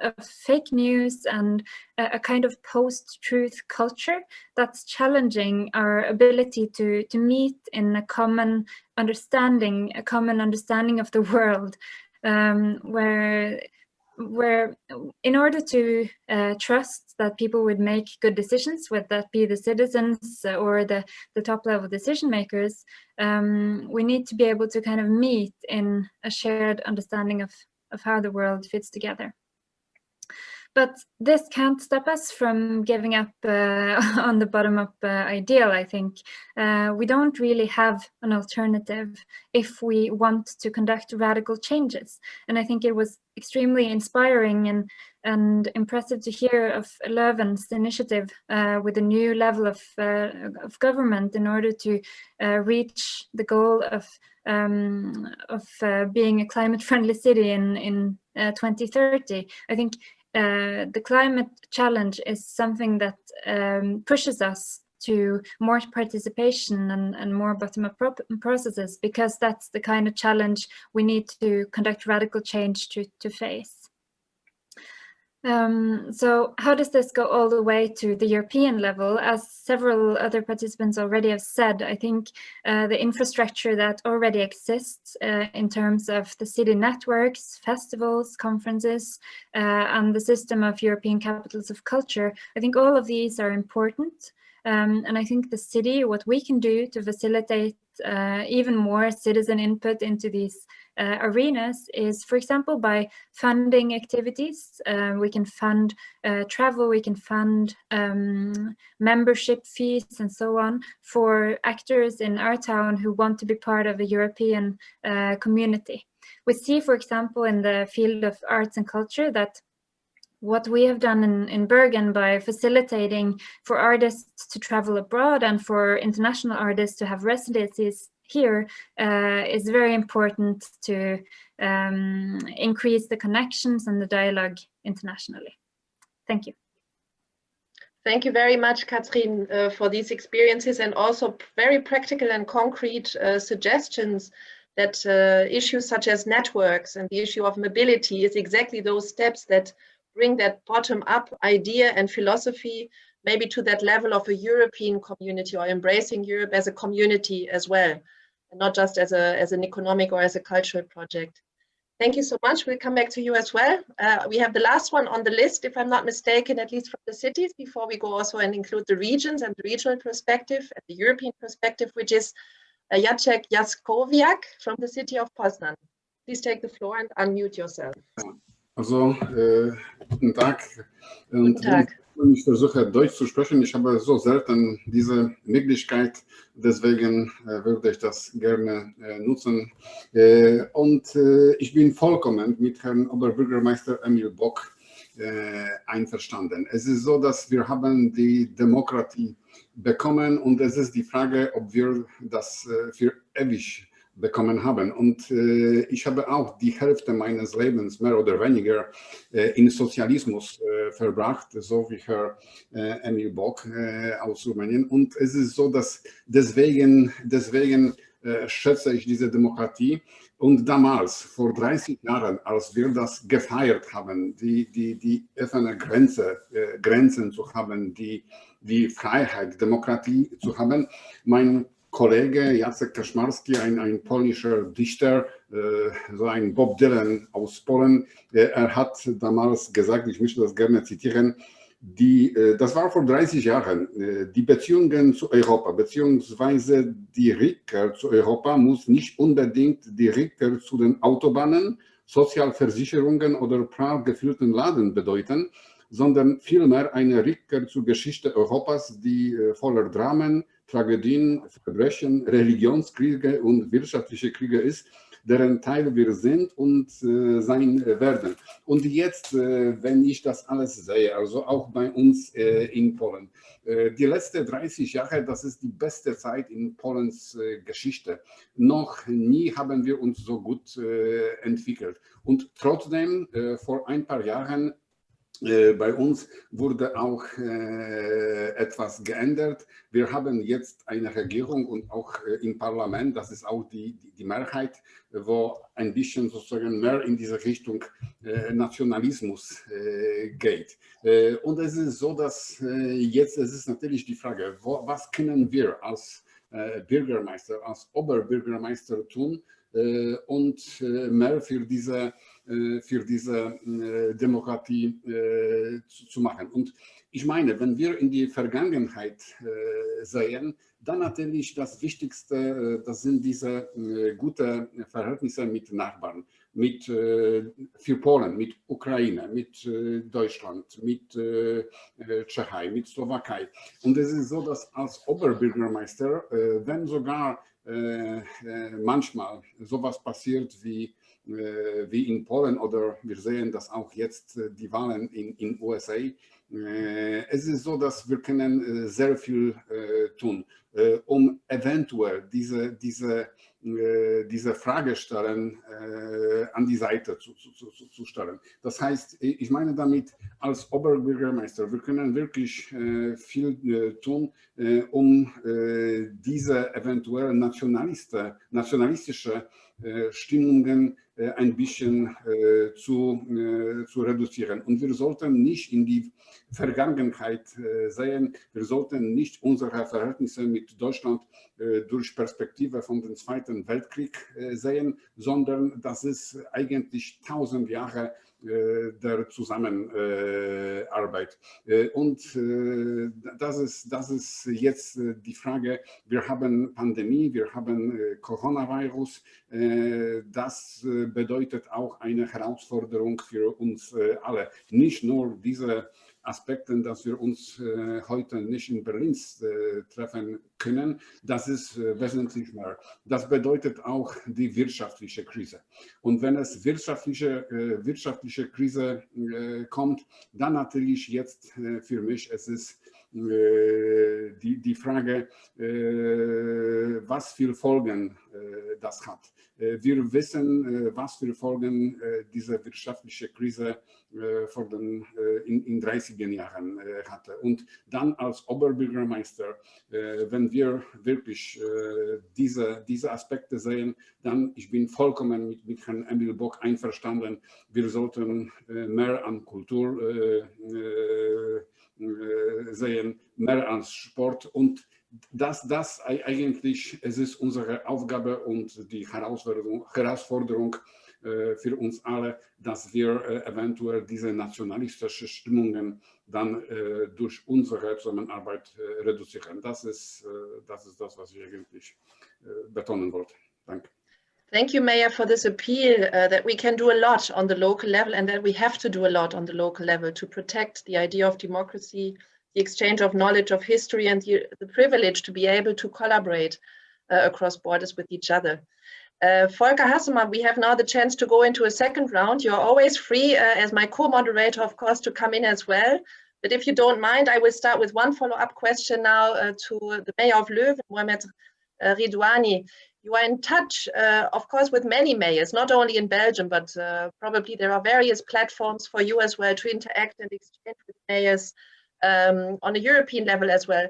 of fake news and a kind of post-truth culture that's challenging our ability to meet in a common understanding of the world, where in order to trust that people would make good decisions, whether that be the citizens or the top level decision makers, we need to be able to kind of meet in a shared understanding of how the world fits together. But this can't stop us from giving up on the bottom-up ideal, I think. We don't really have an alternative if we want to conduct radical changes. And I think it was extremely inspiring and impressive to hear of Leuven's initiative with a new level of government in order to reach the goal of being a climate-friendly city in 2030. I think the climate challenge is something that pushes us to more participation and more bottom-up processes, because that's the kind of challenge we need to conduct radical change to face. So how does this go all the way to the European level? As several other participants already have said, I think the infrastructure that already exists in terms of the city networks, festivals, conferences, and the system of European capitals of culture, I think all of these are important. And I think the city, what we can do to facilitate even more citizen input into these arenas is, for example, by funding activities. We can fund travel, we can fund membership fees and so on for actors in our town who want to be part of a European community. We see, for example, in the field of arts and culture that what we have done in Bergen by facilitating for artists to travel abroad and for international artists to have residencies here is very important to increase the connections and the dialogue internationally. Thank you. Thank you very much, Katrine, for these experiences and also very practical and concrete suggestions that issues such as networks and the issue of mobility is exactly those steps that bring that bottom-up idea and philosophy maybe to that level of a European community, or embracing Europe as a community as well, and not just as an economic or as a cultural project. Thank you so much. We'll come back to you as well. We have the last one on the list, if I'm not mistaken, at least from the cities, before we go also and include the regions and the regional perspective and the European perspective, which is Jacek Jaskowiak from the city of Pozen. Please take the floor and unmute yourself. Also, guten Tag. Guten Tag. Wenn ich versuche, Deutsch zu sprechen, ich habe so selten diese Möglichkeit, deswegen würde ich das gerne nutzen. Und ich bin vollkommen mit Herrn Oberbürgermeister Emil einverstanden. Es ist so, dass wir haben die Demokratie bekommen und es ist die Frage, ob wir das für ewig bekommen haben. Und ich habe auch die Hälfte meines Lebens mehr oder weniger in Sozialismus verbracht, so wie Herr Emil aus Rumänien. Und es ist so, dass deswegen schätze ich diese Demokratie. Und damals, vor 30 Jahren, als wir das gefeiert haben, die offene Grenzen zu haben, die Freiheit, Demokratie zu haben, mein Kollege Jacek ein polnischer Dichter, so ein Bob Dylan aus Polen, er hat damals gesagt, ich möchte das gerne zitieren, das war vor 30 Jahren, die Beziehungen zu Europa, beziehungsweise die Rückkehr zu Europa muss nicht unbedingt die Rückkehr zu den Autobahnen, Sozialversicherungen oder prall gefüllten Laden bedeuten, sondern vielmehr eine Rückkehr zur Geschichte Europas, die voller Dramen, Tragödien, Verbrechen, Religionskriege und wirtschaftliche Kriege ist, deren Teil wir sind und sein werden. Und jetzt, wenn ich das alles sehe, also auch bei uns in Polen, die letzten 30 Jahre, das ist die beste Zeit in Polens Geschichte. Noch nie haben wir uns so gut entwickelt. Und trotzdem, vor ein paar Jahren, bei uns wurde auch etwas geändert. Wir haben jetzt eine Regierung und auch im Parlament, das ist auch die Mehrheit, wo ein bisschen sozusagen mehr in diese Richtung Nationalismus geht. Und es ist so, dass jetzt es ist natürlich die Frage, was können wir als Bürgermeister, als Oberbürgermeister tun, und mehr für diese Demokratie zu machen. Und ich meine, wenn wir in die Vergangenheit sehen, dann natürlich das Wichtigste, das sind diese guten Verhältnisse mit Nachbarn, für Polen, mit Ukraine, mit Deutschland, mit Tschechei, mit Slowakei. Und es ist so, dass als Oberbürgermeister, wenn sogar manchmal sowas passiert wie in Polen, oder wir sehen das auch jetzt die Wahlen in USA. Es ist so, dass wir können sehr viel tun, um eventuell diese Frage stellen, an die Seite zu stellen. Das heißt, ich meine damit, als Oberbürgermeister, wir können wirklich viel tun, um diese eventuell nationalistische Stimmungen ein bisschen zu reduzieren. Und wir sollten nicht in die Vergangenheit sehen, wir sollten nicht unsere Verhältnisse mit Deutschland durch Perspektive von dem Zweiten Weltkrieg sehen, sondern das ist eigentlich 1000 Jahre der Zusammenarbeit. Und das ist jetzt die Frage, wir haben Pandemie, wir haben Coronavirus, das bedeutet auch eine Herausforderung für uns alle. Nicht nur diese Aspekten, dass wir uns heute nicht in Berlin treffen können, das ist wesentlich mehr. Das bedeutet auch die wirtschaftliche Krise. Und wenn es wirtschaftliche Krise kommt, dann natürlich jetzt für mich, es ist die Frage, was für Folgen das hat. Wir wissen, was für Folgen diese wirtschaftliche Krise in 30er Jahren hatte. Und dann als Oberbürgermeister, wenn wir wirklich diese Aspekte sehen, dann ich bin vollkommen mit Herrn Emil Bock einverstanden. Wir sollten mehr an Kultur sehen, mehr als Sport, und das eigentlich, es ist unsere Aufgabe und die Herausforderung für uns alle, dass wir eventuell diese nationalistischen Stimmungen dann durch unsere Zusammenarbeit reduzieren. Das ist das, was ich eigentlich betonen wollte. Danke. Thank you, Mayor, for this appeal that we can do a lot on the local level and that we have to do a lot on the local level to protect the idea of democracy, the exchange of knowledge of history, and the privilege to be able to collaborate across borders with each other. Volker Hassemer, we have now the chance to go into a second round. You're always free as my co-moderator, of course, to come in as well. But if you don't mind, I will start with one follow-up question now to the Mayor of Leuven, Mohamed Ridouani. You are in touch, of course, with many mayors, not only in Belgium, but probably there are various platforms for you as well to interact and exchange with mayors on a European level as well.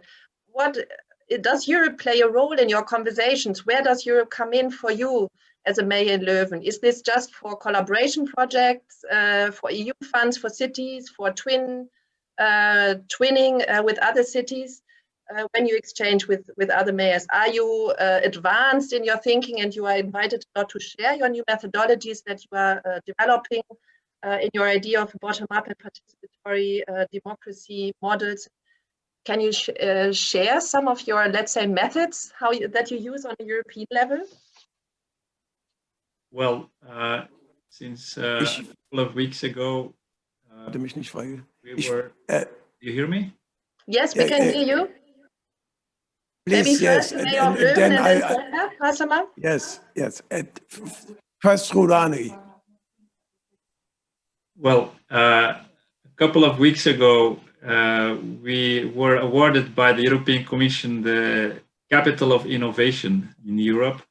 Does Europe play a role in your conversations? Where does Europe come in for you as a mayor in Leuven? Is this just for collaboration projects, for EU funds for cities, for twinning with other cities? When you exchange with other mayors, are you advanced in your thinking and you are invited not to share your new methodologies that you are developing in your idea of bottom-up and participatory democracy models? Can you share some of your, let's say, methods that you use on a European level? Well, since a couple of weeks ago, you hear me? Yes, we can hear you. Please, maybe first the Mayor of Leuven and then Soska, Hassemer? Yes. First Rouhani. Well, a couple of weeks ago, we were awarded by the European Commission the Capital of Innovation in Europe.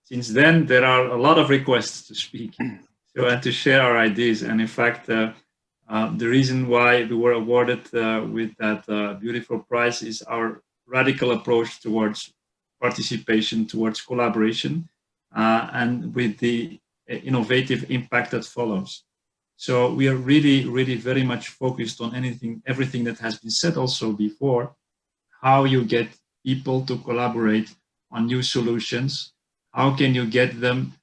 Since then, there are a lot of requests to speak and to share our ideas. And in fact, the reason why we were awarded with that beautiful prize is our radical approach towards participation, towards collaboration, and with the innovative impact that follows. So we are really, really very much focused on everything that has been said also before, how you get people to collaborate on new solutions, how can you get them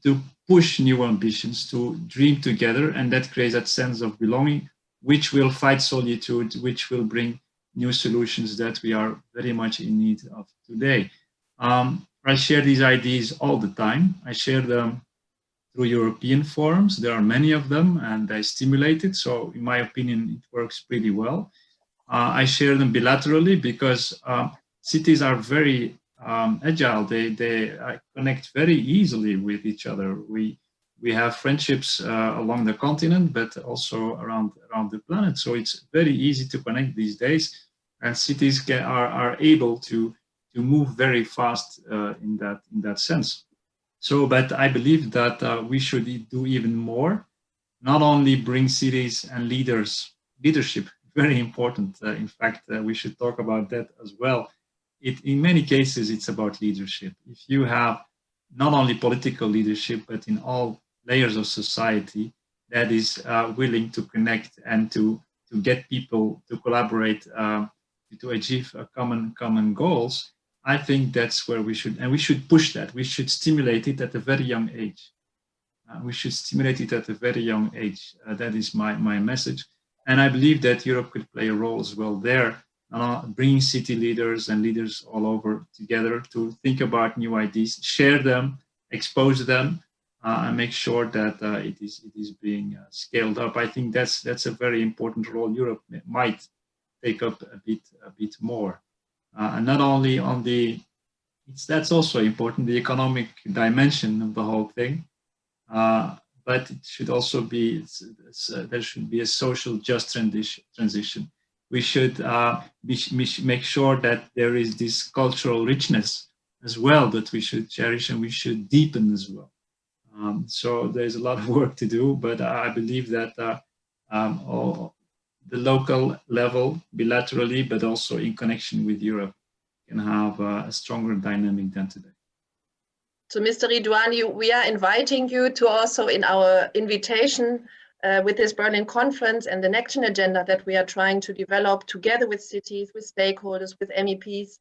to push new ambitions, to dream together, and that creates that sense of belonging, which will fight solitude, which will bring new solutions that we are very much in need of today. I share these ideas all the time. I share them through European forums. There are many of them and they stimulate it. So in my opinion, it works pretty well. I share them bilaterally because cities are very agile. They connect very easily with each other. We have friendships along the continent, but also around the planet. So it's very easy to connect these days, and cities are able to move very fast in that sense. So, but I believe that we should do even more. Not only bring cities and leadership, very important. In fact, we should talk about that as well. In many cases, it's about leadership. If you have not only political leadership, but in all layers of society that is willing to connect and to get people to collaborate to achieve common goals, I think that's where we should push that. We should stimulate it at a very young age. That is my message. And I believe that Europe could play a role as well there, bringing city leaders and leaders all over together to think about new ideas, share them, expose them, and make sure that it is being scaled up. I think that's a very important role Europe might take up a bit more. And not only on that's also important, the economic dimension of the whole thing, but it should also be, there should be a social just transition. we should make sure that there is this cultural richness as well that we should cherish and we should deepen as well. So there's a lot of work to do, but I believe that the local level, bilaterally, but also in connection with Europe, can have a stronger dynamic than today. So, Mr. Ridouani, we are inviting you to also in our invitation with this Berlin conference and the next agenda that we are trying to develop together with cities, with stakeholders, with MEPs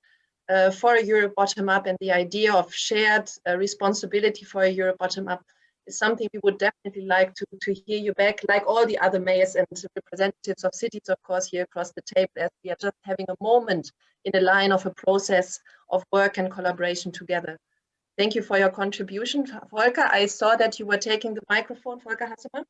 for a Europe bottom-up, and the idea of shared responsibility for a Europe bottom-up is something we would definitely like to hear you back, like all the other mayors and representatives of cities, of course, here across the table, as we are just having a moment in the line of a process of work and collaboration together. Thank you for your contribution, Volker. I saw that you were taking the microphone, Volker Hassemann.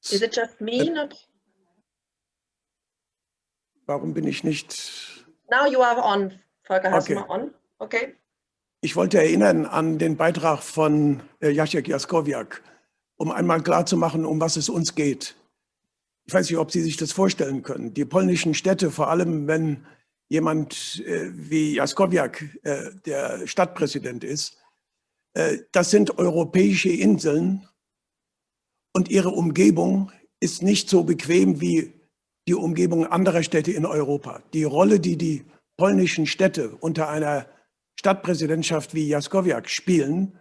Is it just me? Warum bin ich nicht? Now you are on, Volker Hassemann, on. Okay. Ich wollte erinnern an den Beitrag von Jacek, Jaskowiak, um einmal klarzumachen, um was es uns geht. Ich weiß nicht, ob Sie sich das vorstellen können. Die polnischen Städte, vor allem wenn jemand wie Jaskowiak der Stadtpräsident ist, das sind europäische Inseln und ihre Umgebung ist nicht so bequem wie die Umgebung anderer Städte in Europa. Die Rolle, die die polnischen Städte unter einer Stadtpräsidentschaft wie Jaskowiak spielen,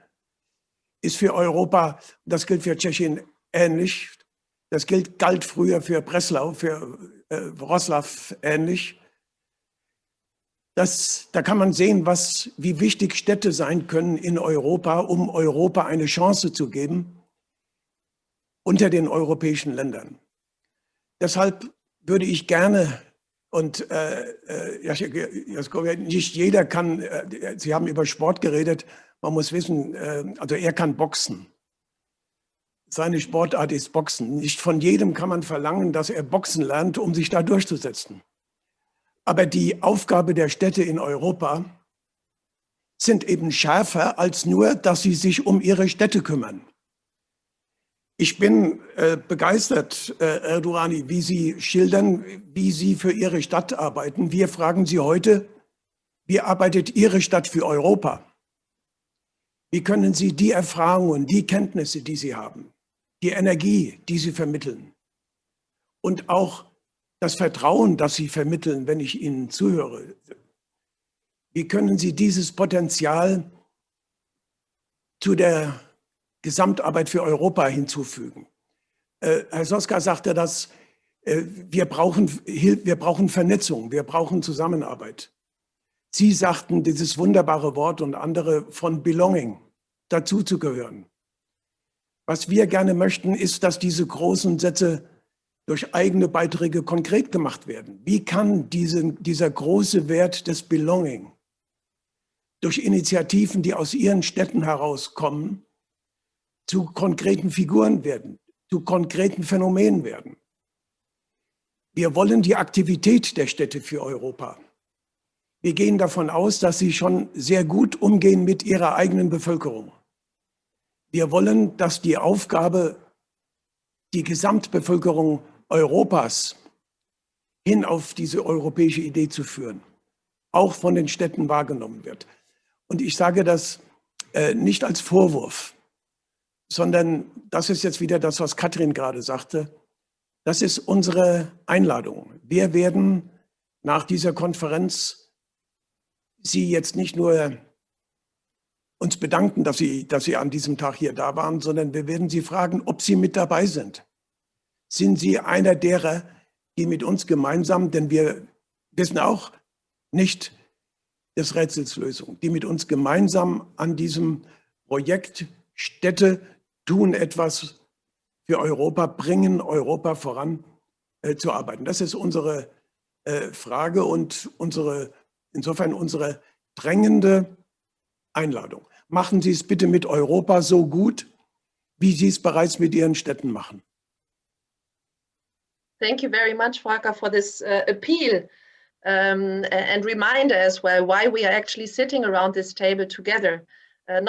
ist für Europa, das gilt für Szczecin ähnlich, das galt früher für Breslau, für Wrocław ähnlich. Da kann man sehen, wie wichtig Städte sein können in Europa, um Europa eine Chance zu geben unter den europäischen Ländern. Deshalb würde ich gerne, und Jaskowiak, nicht jeder kann, Sie haben über Sport geredet, man muss wissen, also er kann boxen. Seine Sportart ist Boxen. Nicht von jedem kann man verlangen, dass er Boxen lernt, um sich da durchzusetzen. Aber die Aufgabe der Städte in Europa sind eben schärfer als nur, dass sie sich um ihre Städte kümmern. Ich bin begeistert, Ridouani, wie Sie schildern, wie Sie für Ihre Stadt arbeiten. Wir fragen Sie heute, wie arbeitet Ihre Stadt für Europa? Wie können Sie die Erfahrungen, die Kenntnisse, die Sie haben, die Energie, die Sie vermitteln und auch das Vertrauen, das Sie vermitteln, wenn ich Ihnen zuhöre, wie können Sie dieses Potenzial zu der Gesamtarbeit für Europa hinzufügen? Herr Soska sagte, dass wir brauchen Vernetzung, wir brauchen Zusammenarbeit. Sie sagten dieses wunderbare Wort und andere von Belonging, dazu zu gehören. Was wir gerne möchten, ist, dass diese großen Sätze durch eigene Beiträge konkret gemacht werden. Wie kann dieser große Wert des Belonging durch Initiativen, die aus Ihren Städten herauskommen, zu konkreten Figuren werden, zu konkreten Phänomenen werden? Wir wollen die Aktivität der Städte für Europa. Wir gehen davon aus, dass sie schon sehr gut umgehen mit ihrer eigenen Bevölkerung. Wir wollen, dass die Aufgabe, die Gesamtbevölkerung Europas hin auf diese europäische Idee zu führen, auch von den Städten wahrgenommen wird. Und ich sage das nicht als Vorwurf, sondern das ist jetzt wieder das, was Katrine gerade sagte. Das ist unsere Einladung. Wir werden nach dieser Konferenz Sie jetzt nicht nur uns bedanken, dass Sie an diesem Tag hier da waren, sondern wir werden Sie fragen, ob Sie mit dabei sind. Sind Sie einer derer, die mit uns gemeinsam, denn wir wissen auch nicht des Rätsels Lösung, die mit uns gemeinsam an diesem Projekt Städte tun etwas für Europa, bringen Europa voran, zu arbeiten. Das ist unsere Frage und insofern unsere drängende Einladung. Machen Sie es bitte mit Europa so gut, wie Sie es bereits mit Ihren Städten machen. Thank you very much, Wonke, for this appeal and reminder as well why we are actually sitting around this table together,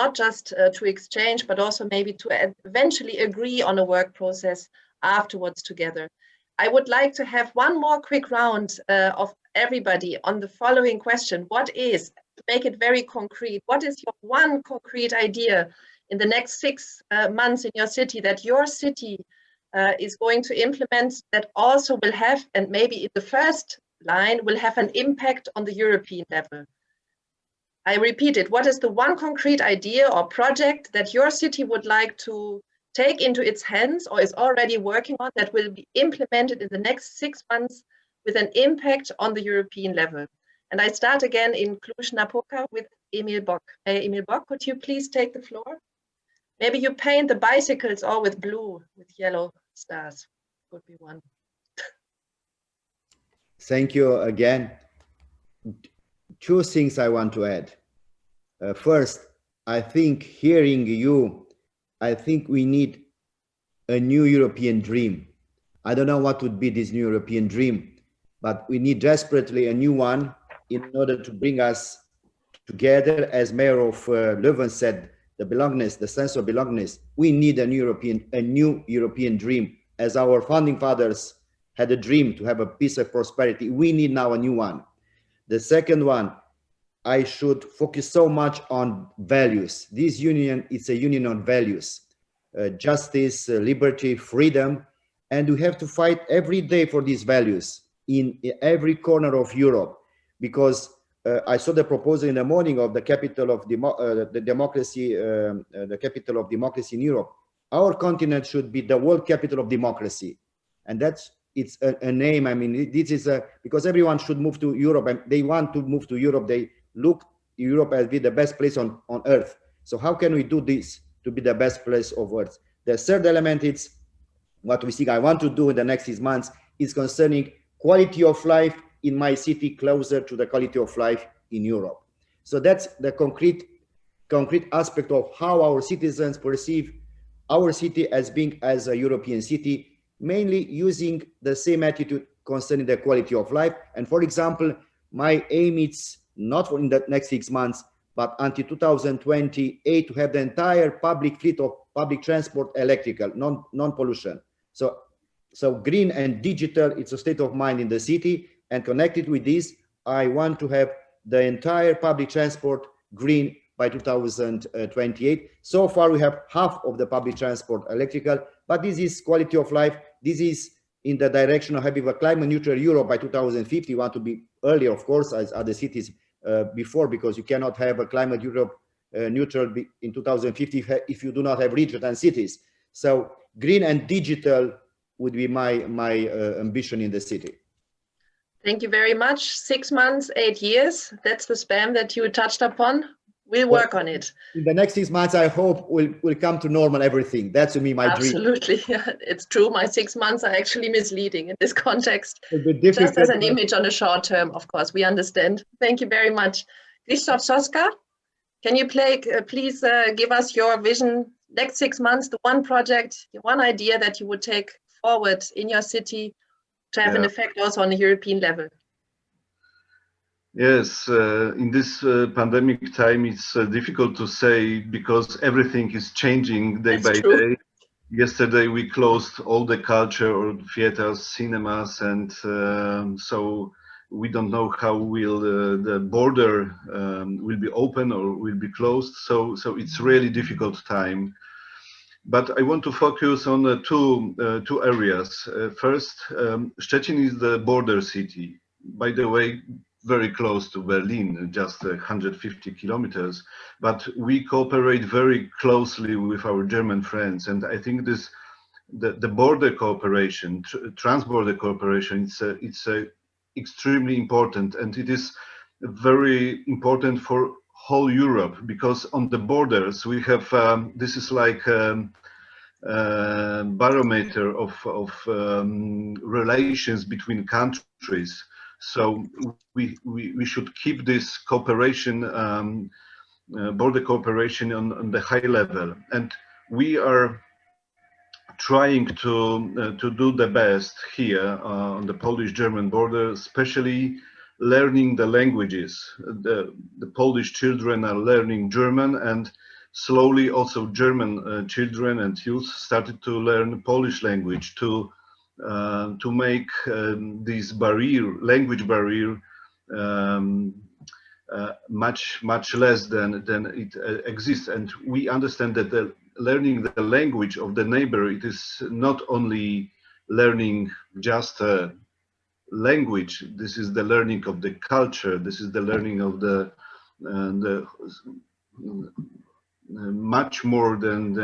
not just to exchange, but also maybe to eventually agree on a work process afterwards together. I would like to have one more quick round of everybody on the following question. What is, to make it very concrete, what is your one concrete idea in the next 6 months in your city that your city is going to implement that also will have, and maybe in the first line, will have an impact on the European level? I repeat it, what is the one concrete idea or project that your city would like to take into its hands or is already working on that will be implemented in the next 6 months with an impact on the European level? And I start again in Cluj-Napoca with Emil Bock. Emil Bock, could you please take the floor? Maybe you paint the bicycles all with blue, with yellow stars. Would be one. Thank you again. 2 things I want to add. First, I think hearing you, I think we need a new European dream. I don't know what would be this new European dream, but we need desperately a new one in order to bring us together. As Mayor of Leuven said, the belongingness, the sense of belongingness. We need a new European dream. As our founding fathers had a dream to have a peace and prosperity, we need now a new one. The second one, I should focus so much on values. This union is a union on values, justice, liberty, freedom, and we have to fight every day for these values in every corner of Europe, because I saw the proposal in the morning of the capital of the democracy, the capital of democracy in Europe. Our continent should be the world capital of democracy, and it's a name. I mean, this is because everyone should move to Europe, and they want to move to Europe. They look Europe as be the best place on earth. So how can we do this to be the best place of earth? The third element is what we think I want to do in the next 6 months is concerning quality of life in my city closer to the quality of life in Europe. So that's the concrete aspect of how our citizens perceive our city as being as a European city, mainly using the same attitude concerning the quality of life. And for example, my aim is not for in the next 6 months, but until 2028 to have the entire public fleet of public transport electrical, non-pollution. So green and digital, it's a state of mind in the city. And connected with this, I want to have the entire public transport green by 2028. So far, we have half of the public transport electrical, but this is quality of life. This is in the direction of having a climate neutral Europe by 2050. We want to be earlier, of course, as other cities before, because you cannot have a climate Europe neutral in 2050 if you do not have regions and cities. So green and digital would be my ambition in the city. Thank you very much. 6 months, 8 years. That's the span that you touched upon. We'll work on it. In the next 6 months, I hope we'll come to normal everything. That's to me my dream. Absolutely. Yeah, it's true. My 6 months are actually misleading in this context. Just as an image on a short term, of course, we understand. Thank you very much. Krzysztof, Soska, can you please give us your vision, next 6 months, the one project, the one idea that you would take forward in your city to have an effect also on the European level? Yes, in this pandemic time, it's difficult to say because everything is changing day by day. Yesterday, we closed all the culture or theaters, cinemas, and so we don't know how will the border will be open or will be closed. So it's really difficult time. But I want to focus on two areas. First, Szczecin is the border city. By the way, very close to Berlin, just 150 kilometers. But we cooperate very closely with our German friends, and I think the border cooperation, trans-border cooperation, it's extremely important, and it is very important for whole Europe, because on the borders we have this is like barometer of relations between countries. So we should keep this cooperation, border cooperation on the high level, and we are trying to do the best here on the Polish-German border, especially learning the languages. The Polish children are learning German, and slowly also German children and youth started to learn Polish language to make this language barrier much less than it exists. And we understand that learning the language of the neighbor, it is not only learning just a language. This is the learning of the culture. This is the learning of the much more than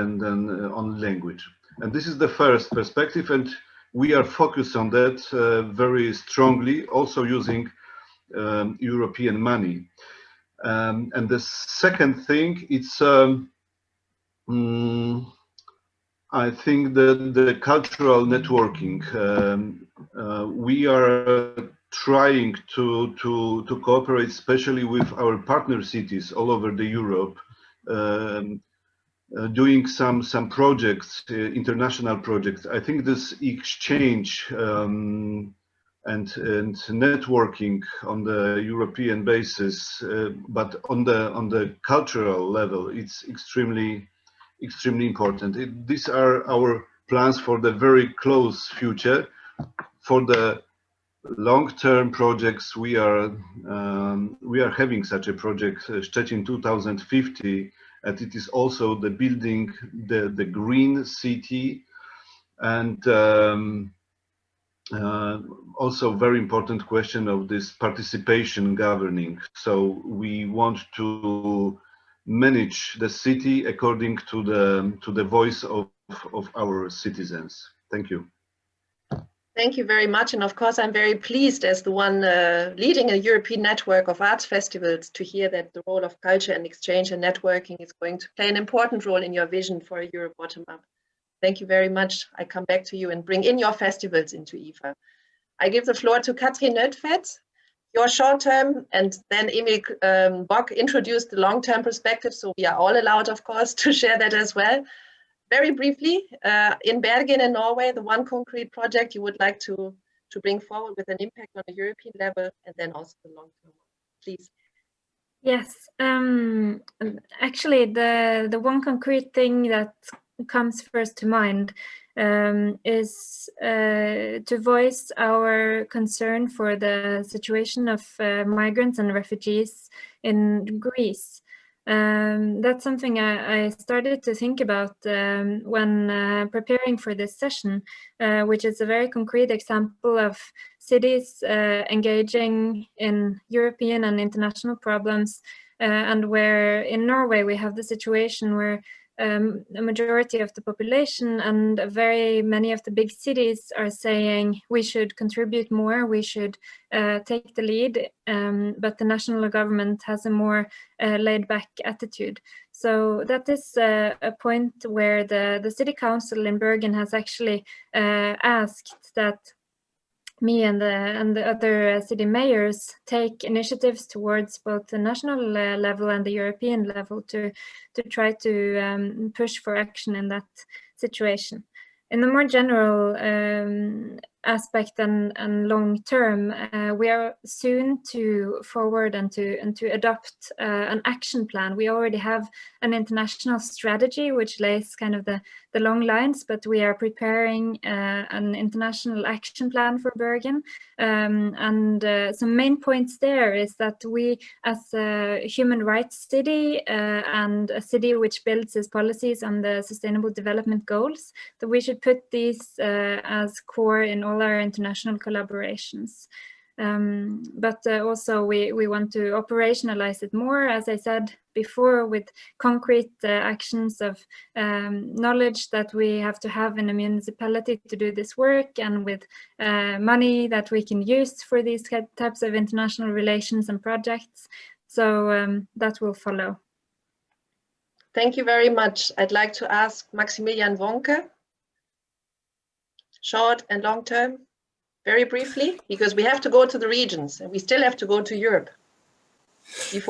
on language. And this is the first perspective, and we are focused on that very strongly, also using European money. And the second thing, it's I think that the cultural networking. We are trying to cooperate, especially with our partner cities all over the Europe, doing some projects, international projects. I think this exchange and networking on the European basis, but on the cultural level, it's extremely important. These are our plans for the very close future. For the long-term projects, we are having such a project, Szczecin 2050, and it is also the building the green city, and also very important question of this participation governing. So we want to manage the city according to the voice of our citizens. Thank you. Thank you very much. And of course, I'm very pleased as the one leading a European network of arts festivals to hear that the role of culture and exchange and networking is going to play an important role in your vision for a Europe bottom-up. Thank you very much. I come back to you and bring in your festivals into IFA. I give the floor to Katrine Nödtvedt, your short-term, and then Emil Bock introduced the long-term perspective, so we are all allowed, of course, to share that as well. Very briefly, in Bergen in Norway, the one concrete project you would like to bring forward with an impact on a European level, and then also the long-term one, please. Yes, actually the one concrete thing that comes first to mind is to voice our concern for the situation of migrants and refugees in Greece. That's something I started to think about when preparing for this session, which is a very concrete example of cities engaging in European and international problems, and where in Norway we have the situation where a majority of the population and very many of the big cities are saying we should contribute more, we should take the lead, but the national government has a more laid-back attitude. So that is a point where the city council in Bergen has actually asked that me and the other city mayors take initiatives towards both the national level and the European level to try to push for action in that situation. In the more general aspect and long term, we are soon to forward and to adopt an action plan. We already have an international strategy which lays kind of the long lines, but we are preparing an international action plan for Bergen. And some main points there is that we, as a human rights city and a city which builds its policies on the Sustainable Development Goals, that we should put these as core in all our international collaborations. But also we want to operationalize it more, as I said before, with concrete actions of knowledge that we have to have in a municipality to do this work, and with money that we can use for these types of international relations and projects. So that will follow. Thank you very much. I'd like to ask Maximilian Wonker, short and long term, very briefly, because we have to go to the regions and we still have to go to Europe. Ich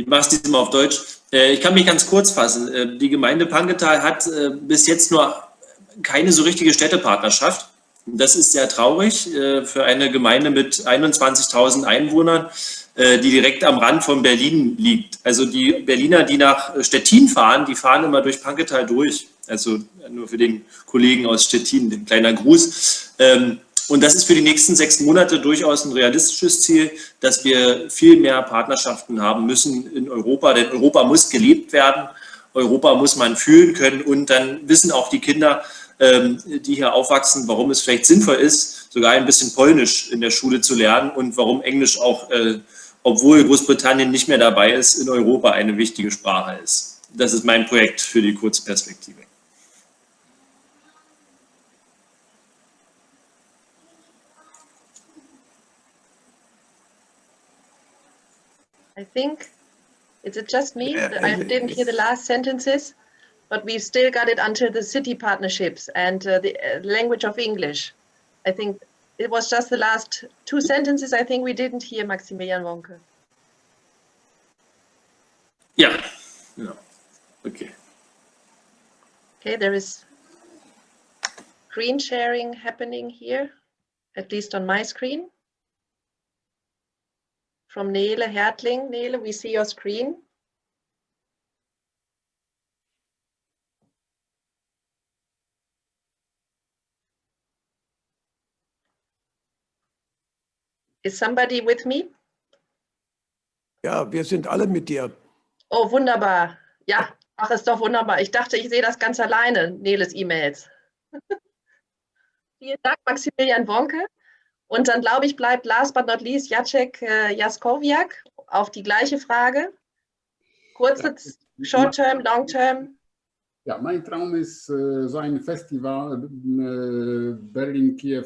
mache es diesmal auf Deutsch. Ich kann mich ganz kurz fassen. Die Gemeinde Panketal hat bis jetzt nur keine so richtige Städtepartnerschaft. Das ist sehr traurig für eine Gemeinde mit 21.000 Einwohnern, die direkt am Rand von Berlin liegt. Also die Berliner, die nach Stettin fahren, die fahren immer durch Panketal durch. Also nur für den Kollegen aus Stettin, ein kleiner Gruß. Und das ist für die nächsten 6 Monate durchaus ein realistisches Ziel, dass wir viel mehr Partnerschaften haben müssen in Europa, denn Europa muss gelebt werden, Europa muss man fühlen können und dann wissen auch die Kinder, die hier aufwachsen, warum es vielleicht sinnvoll ist, sogar ein bisschen Polnisch in der Schule zu lernen und warum Englisch auch, obwohl Großbritannien nicht mehr dabei ist, in Europa eine wichtige Sprache ist. Das ist mein Projekt für die Kurzperspektive. I think, is it just me? I didn't hear the last sentences, but we've still got it until the city partnerships and the language of English. I think it was just the last 2 sentences. I think we didn't hear Maximilian Wonker. Yeah, no. Okay. Okay, there is screen sharing happening here, at least on my screen. From Nele Hertling. Nele, we see your screen. Is somebody with me? Ja, wir sind alle mit dir. Oh, wunderbar. Ja, ach, ist doch wunderbar. Ich dachte, ich sehe das ganz alleine, Neles E-Mails. Vielen Dank, Maximilian Wonke. Und dann, glaube ich, bleibt last but not least Jacek Jaskowiak auf die gleiche Frage. Kurze, Short-Term, Long-Term. Ja, mein Traum ist so ein Festival Berlin, Kiew,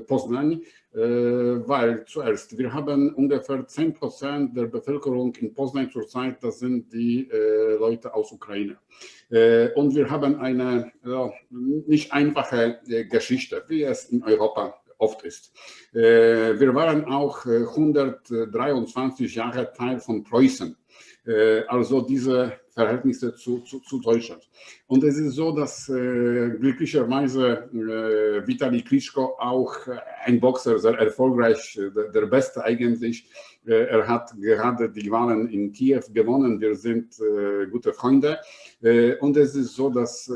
Poznań, weil zuerst, wir haben ungefähr 10% der Bevölkerung in Poznań zurzeit, das sind die Leute aus Ukraine. Und wir haben eine nicht einfache Geschichte, wie es in Europa oft ist. Wir waren auch 123 Jahre Teil von Preußen, also diese Verhältnisse zu Deutschland. Und es ist so, dass glücklicherweise Vitali Klitschko auch ein Boxer, sehr erfolgreich, der Beste eigentlich, er hat gerade die Wahlen in Kiew gewonnen, wir sind gute Freunde. Und es ist so, dass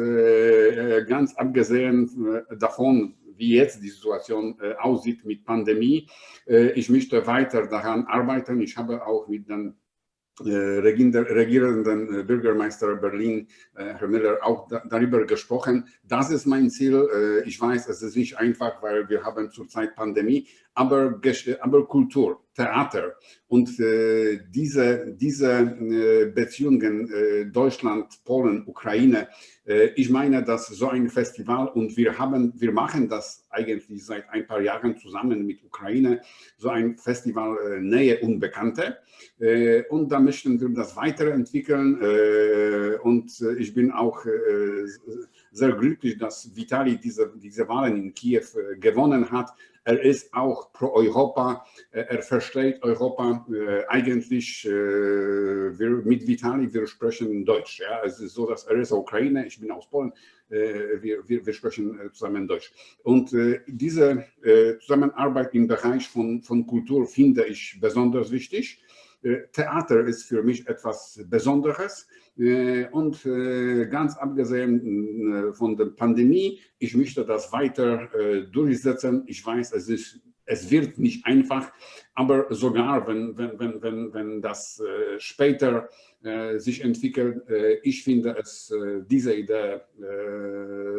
ganz abgesehen davon, wie jetzt die Situation aussieht mit Pandemie. Ich möchte weiter daran arbeiten. Ich habe auch mit dem regierenden Bürgermeister Berlin, Herr Müller, auch darüber gesprochen. Das ist mein Ziel. Ich weiß, es ist nicht einfach, weil wir haben zurzeit Pandemie, aber Kultur, Theater und diese Beziehungen Deutschland, Polen, Ukraine, ich meine, dass so ein Festival und wir machen das eigentlich seit ein paar Jahren zusammen mit Ukraine, so ein Festival Nähe Unbekannte und da möchten wir das weiterentwickeln und ich bin auch sehr glücklich, dass Vitali diese Wahlen in Kiew gewonnen hat. Er ist auch pro Europa, er versteht Europa eigentlich, mit Vitali, wir sprechen Deutsch. Ja? Es ist so, dass er ist Ukraine, ich bin aus Polen, wir sprechen zusammen Deutsch. Und diese Zusammenarbeit im Bereich von Kultur finde ich besonders wichtig. Theater ist für mich etwas Besonderes und ganz abgesehen von der Pandemie, ich möchte das weiter durchsetzen. Ich weiß, es wird nicht einfach, aber sogar wenn das später sich entwickelt, ich finde diese Idee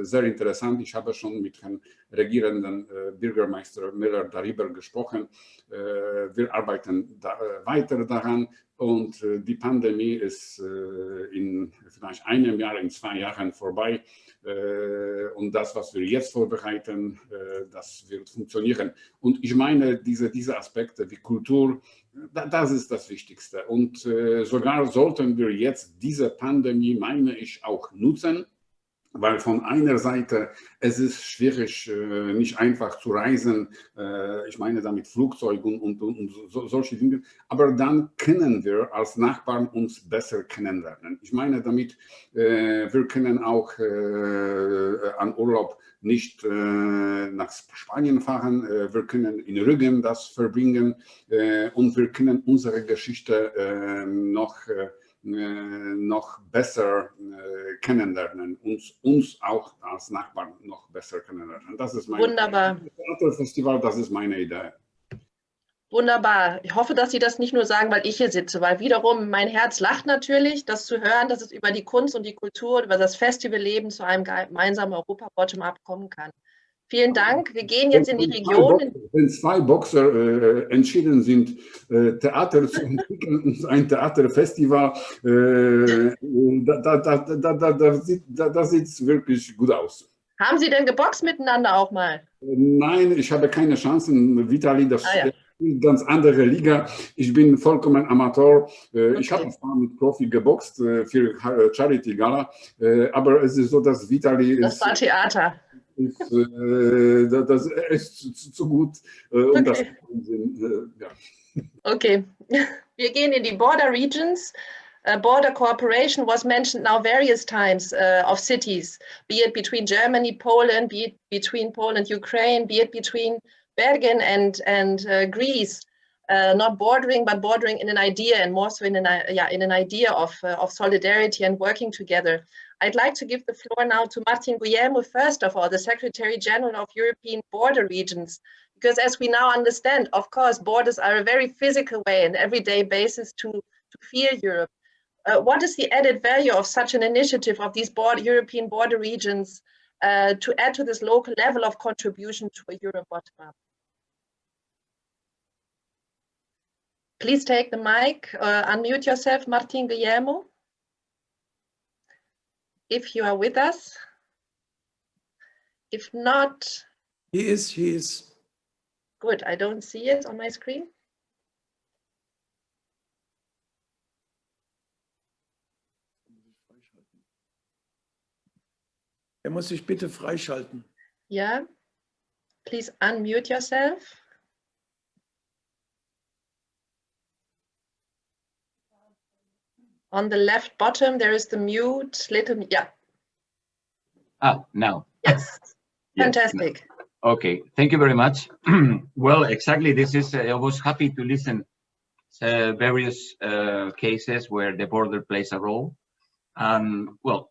sehr interessant. Ich habe schon mit Herrn regierenden Bürgermeister Müller darüber gesprochen. Wir arbeiten weiter daran und die Pandemie ist in vielleicht einem Jahr, in 2 Jahren vorbei und das, was wir jetzt vorbereiten, das wird funktionieren. Und ich meine, diese Aspekte wie Kultur, das ist das Wichtigste. Und sogar sollten wir jetzt diese Pandemie, meine ich, auch nutzen, Weil von einer Seite, es ist schwierig, nicht einfach zu reisen, ich meine damit Flugzeug und solche Dinge, aber dann können wir als Nachbarn uns besser kennenlernen. Ich meine damit, wir können auch an Urlaub nicht nach Spanien fahren, wir können in Rügen das verbringen und wir können unsere Geschichte noch besser kennenlernen, uns auch als Nachbarn noch besser kennenlernen. Das ist mein Theaterfestival, das ist meine Idee. Wunderbar. Ich hoffe, dass Sie das nicht nur sagen, weil ich hier sitze, weil wiederum mein Herz lacht natürlich, das zu hören, dass es über die Kunst und die Kultur, über das Festivalleben zu einem gemeinsamen Europa-Bottom-up kommen kann. Vielen Dank. Wir gehen jetzt in die Region. Wenn zwei Boxer entschieden sind, Theater zu entwickeln und ein Theaterfestival, da sieht es wirklich gut aus. Haben Sie denn geboxt miteinander auch mal? Nein, ich habe keine Chancen. Vitali, das ist eine ganz andere Liga. Ich bin vollkommen Amateur. Ich habe zwar mit Profi geboxt für Charity Gala, aber es ist so, dass Vitali ist. Das war Theater. Das ist zu gut. Um das ja. Okay, wir gehen in die Border Regions. Border cooperation was mentioned now various times of cities, be it between Germany, Poland, be it between Poland, Ukraine, be it between Bergen and Greece, not bordering, but bordering in an idea, and more so in an idea of solidarity and working together. I'd like to give the floor now to Martin Guillermo, first of all, the Secretary General of European Border Regions, because as we now understand, of course, borders are a very physical way and everyday basis to feel Europe. What is the added value of such an initiative of these European border regions to add to this local level of contribution to a Europe bottom-up? Please take the mic, unmute yourself, Martin Guillermo, if you are with us. If not, he is. Good, I don't see it on my screen. Muss sich bitte freischalten. Yeah, please unmute yourself. On the left bottom, there is the mute little, yeah. Ah, now. Yes, fantastic. Yes. Okay, thank you very much. Well, exactly, this is, I was happy to listen various cases where the border plays a role. And well,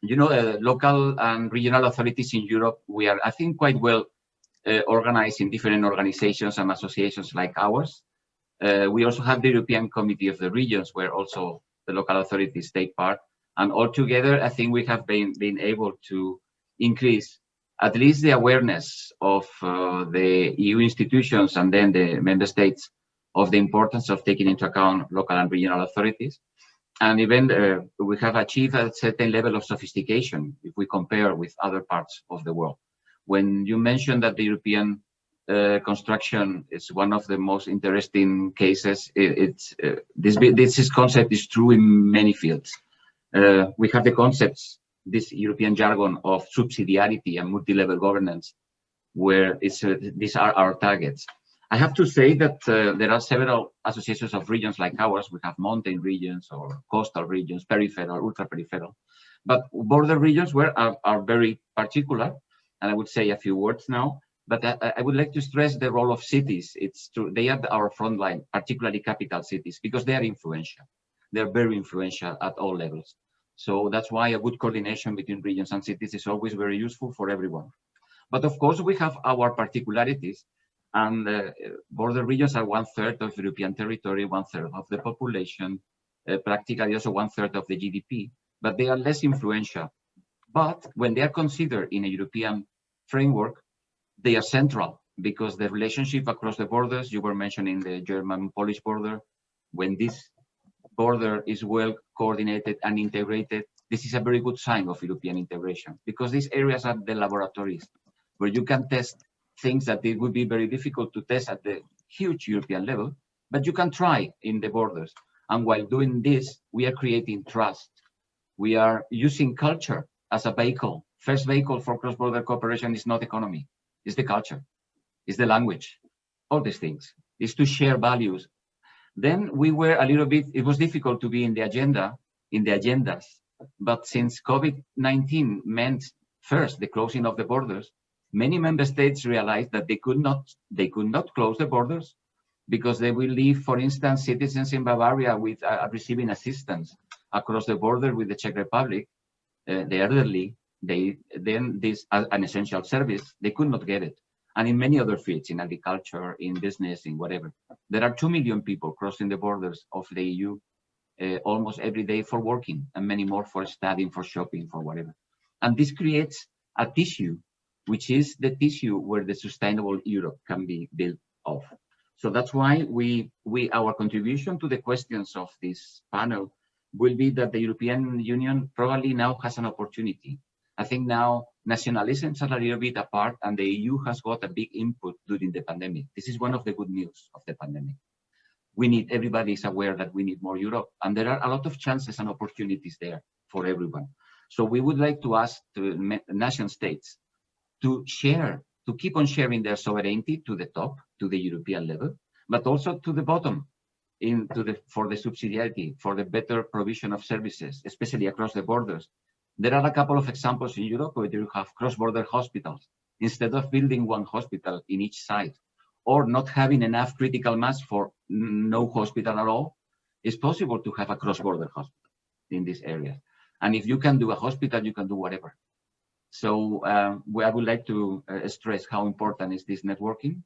you know, local and regional authorities in Europe, we are, I think, quite well organized in different organizations and associations like ours. We also have the European Committee of the Regions, where also the local authorities take part. And altogether, I think we have been able to increase at least the awareness of the EU institutions and then the member states of the importance of taking into account local and regional authorities. And even we have achieved a certain level of sophistication if we compare with other parts of the world. When you mentioned that the European construction is one of the most interesting cases, this concept is true in many fields. We have the concepts, this European jargon of subsidiarity and multi-level governance, where these are our targets. I have to say that there are several associations of regions like ours. We have mountain regions or coastal regions, peripheral, ultra-peripheral. But border regions are very particular, and I would say a few words now. But I would like to stress the role of cities. It's true, they are our front line, particularly capital cities, because they are influential. They're very influential at all levels. So that's why a good coordination between regions and cities is always very useful for everyone. But of course, we have our particularities. And border regions are 1/3 of European territory, 1/3 of the population, practically also 1/3 of the GDP, but they are less influential. But when they are considered in a European framework, they are central because the relationship across the borders, you were mentioning the German-Polish border, when this border is well coordinated and integrated, this is a very good sign of European integration because these areas are the laboratories where you can test things that it would be very difficult to test at the huge European level, but you can try in the borders. And while doing this, we are creating trust. We are using culture as a vehicle. First vehicle for cross-border cooperation is not economy, it's the culture, it's the language, all these things. It's to share values. Then we were a little bit, it was difficult to be in the agenda, in the agendas, but since COVID-19 meant first the closing of the borders, many member states realized that they could not close the borders because they will leave, for instance, citizens in Bavaria with receiving assistance across the border with the Czech Republic, the elderly, then this an essential service, they could not get it. And in many other fields, in agriculture, in business, in whatever. There are 2 million people crossing the borders of the EU almost every day for working, and many more for studying, for shopping, for whatever. And this creates a tissue, which is the tissue where the sustainable Europe can be built off. So that's why our contribution to the questions of this panel will be that the European Union probably now has an opportunity. I think now nationalisms are a little bit apart, and the EU has got a big input during the pandemic. This is one of the good news of the pandemic. Everybody is aware that we need more Europe, and there are a lot of chances and opportunities there for everyone. So we would like to ask the nation states to keep on sharing their sovereignty to the top, to the European level, but also to the bottom, for the subsidiarity, for the better provision of services, especially across the borders. There are a couple of examples in Europe where you have cross-border hospitals. Instead of building one hospital in each site, or not having enough critical mass for no hospital at all, it's possible to have a cross-border hospital in this area. And if you can do a hospital, you can do whatever. So I would like to stress how important is this networking,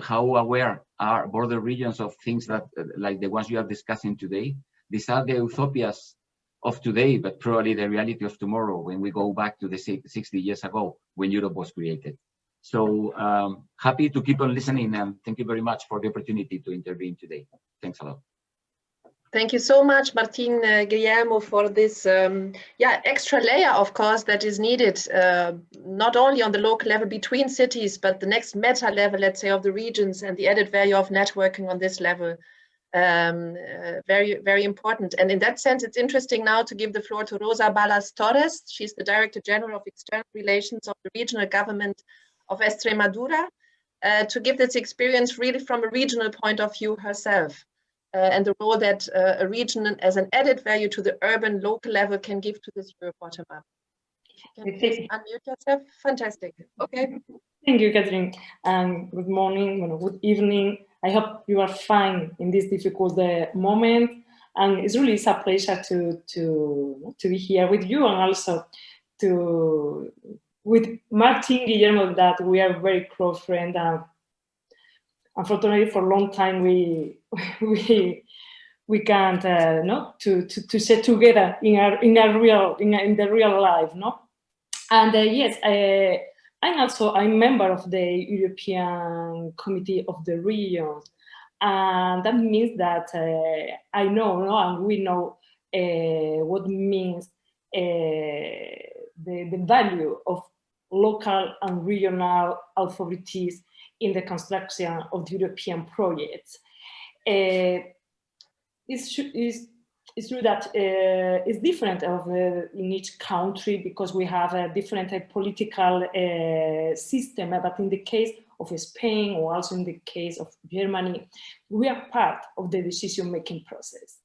how aware are border regions of things that, like the ones you are discussing today. These are the utopias of today, but probably the reality of tomorrow when we go back to the 60 years ago when Europe was created. So happy to keep on listening, and thank you very much for the opportunity to intervene today. Thanks a lot. Thank you so much, Martin, Guillermo, for this extra layer, of course, that is needed, not only on the local level between cities, but the next meta level, let's say, of the regions, and the added value of networking on this level. Very, very important. And in that sense, it's interesting now to give the floor to Rosa Balas Torres. She's the Director General of External Relations of the regional government of Extremadura, to give this experience really from a regional point of view herself, and the role that a region as an added value to the urban local level can give to this Europe bottom-up. Can you please unmute yourself? Fantastic. Okay. Thank you, Katrine. Good morning, good evening. I hope you are fine in this difficult moment. And it's really a pleasure to be here with you, and also with Martin, Guillermo, that we are very close friends. Unfortunately, for a long time we can't to sit together in the real life, no. And yes, I'm member of the European Committee of the Regions, and that means that I know, and we know what means the value of local and regional authorities in the construction of the European projects. It's true that it's different in each country, because we have a different political system, but in the case of Spain, or also in the case of Germany, we are part of the decision-making process.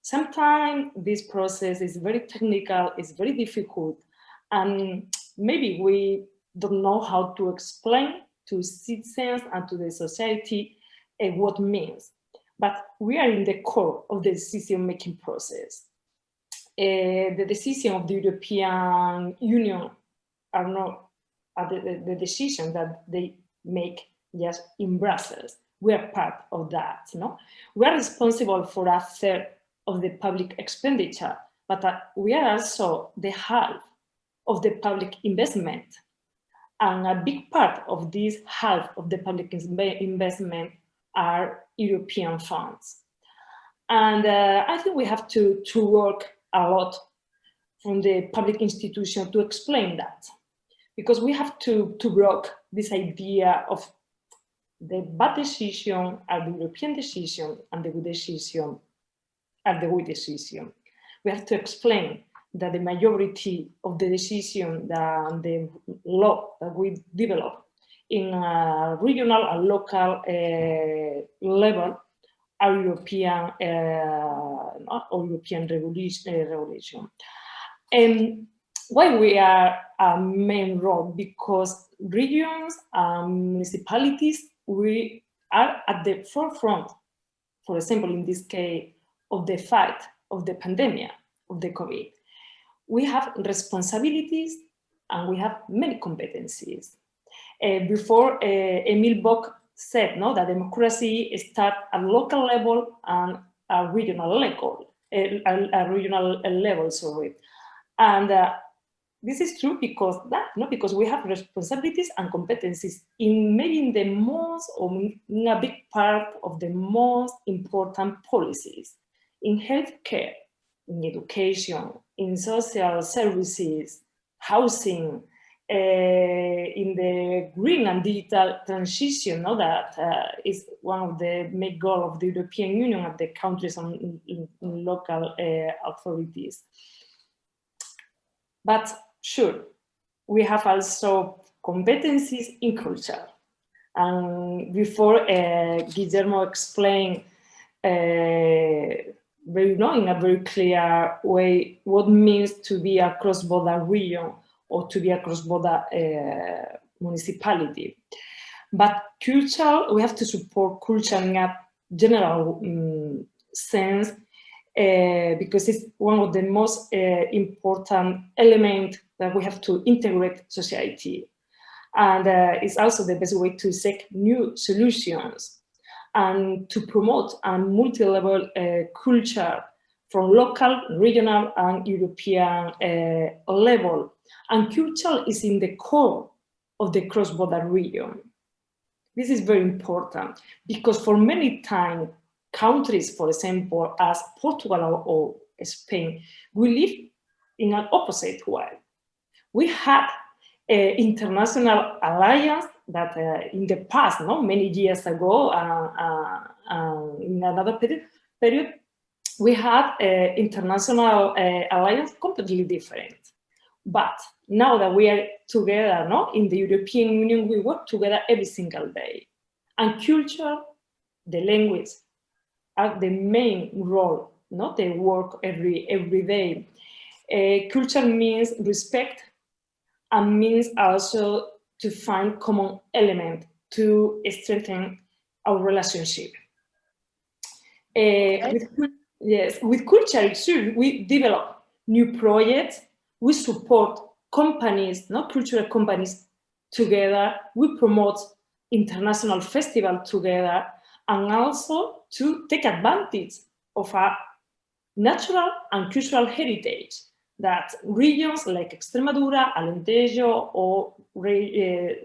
Sometimes this process is very technical, it's very difficult, and maybe we don't know how to explain to citizens and to the society what means. But we are in the core of the decision-making process. The decision of the European Union are not the decision that they make just in Brussels. We are part of that. No? We are responsible for a third of the public expenditure, but we are also the half of the public investment. And a big part of this half of the public investment are European funds. And I think we have to work a lot from the public institution to explain that, because we have to break this idea of the bad decision are the European decision and the good decision are the good decision. We have to explain that the majority of the decision that the law that we develop in a regional and local level are European or European regulation. And why we are a main role? Because regions and municipalities, we are at the forefront, for example, in this case, of the fight of the pandemic of the COVID. We have responsibilities and we have many competencies. Before Emil said, no, that democracy starts at local level and a regional level, sorry. And this is true because because we have responsibilities and competencies in maybe the most, or in a big part of the most important policies in healthcare, in education, in social services, housing, in the green and digital transition, no, that is one of the main goals of the European Union and the countries and in local authorities. But sure, we have also competencies in culture. And before Guillermo explained in a very clear way what it means to be a cross-border region or to be a cross-border municipality. But culture, we have to support culture in a general sense because it's one of the most important elements that we have to integrate society. And it's also the best way to seek new solutions and to promote a multi-level culture from local, regional, and European level. And culture is in the core of the cross-border region. This is very important because for many times, countries, for example, as Portugal or Spain, we live in an opposite way. We had international alliance that in the past, many years ago, in another period, we had international alliance completely different. But now that we are together, in the European Union, we work together every single day. And culture, the language, are the main role, they work every day. Culture means respect and means also to find common element to strengthen our relationship. With culture, sure, we develop new projects, we support companies, cultural companies together, we promote international festivals together, and also to take advantage of our natural and cultural heritage that regions like Extremadura, Alentejo, or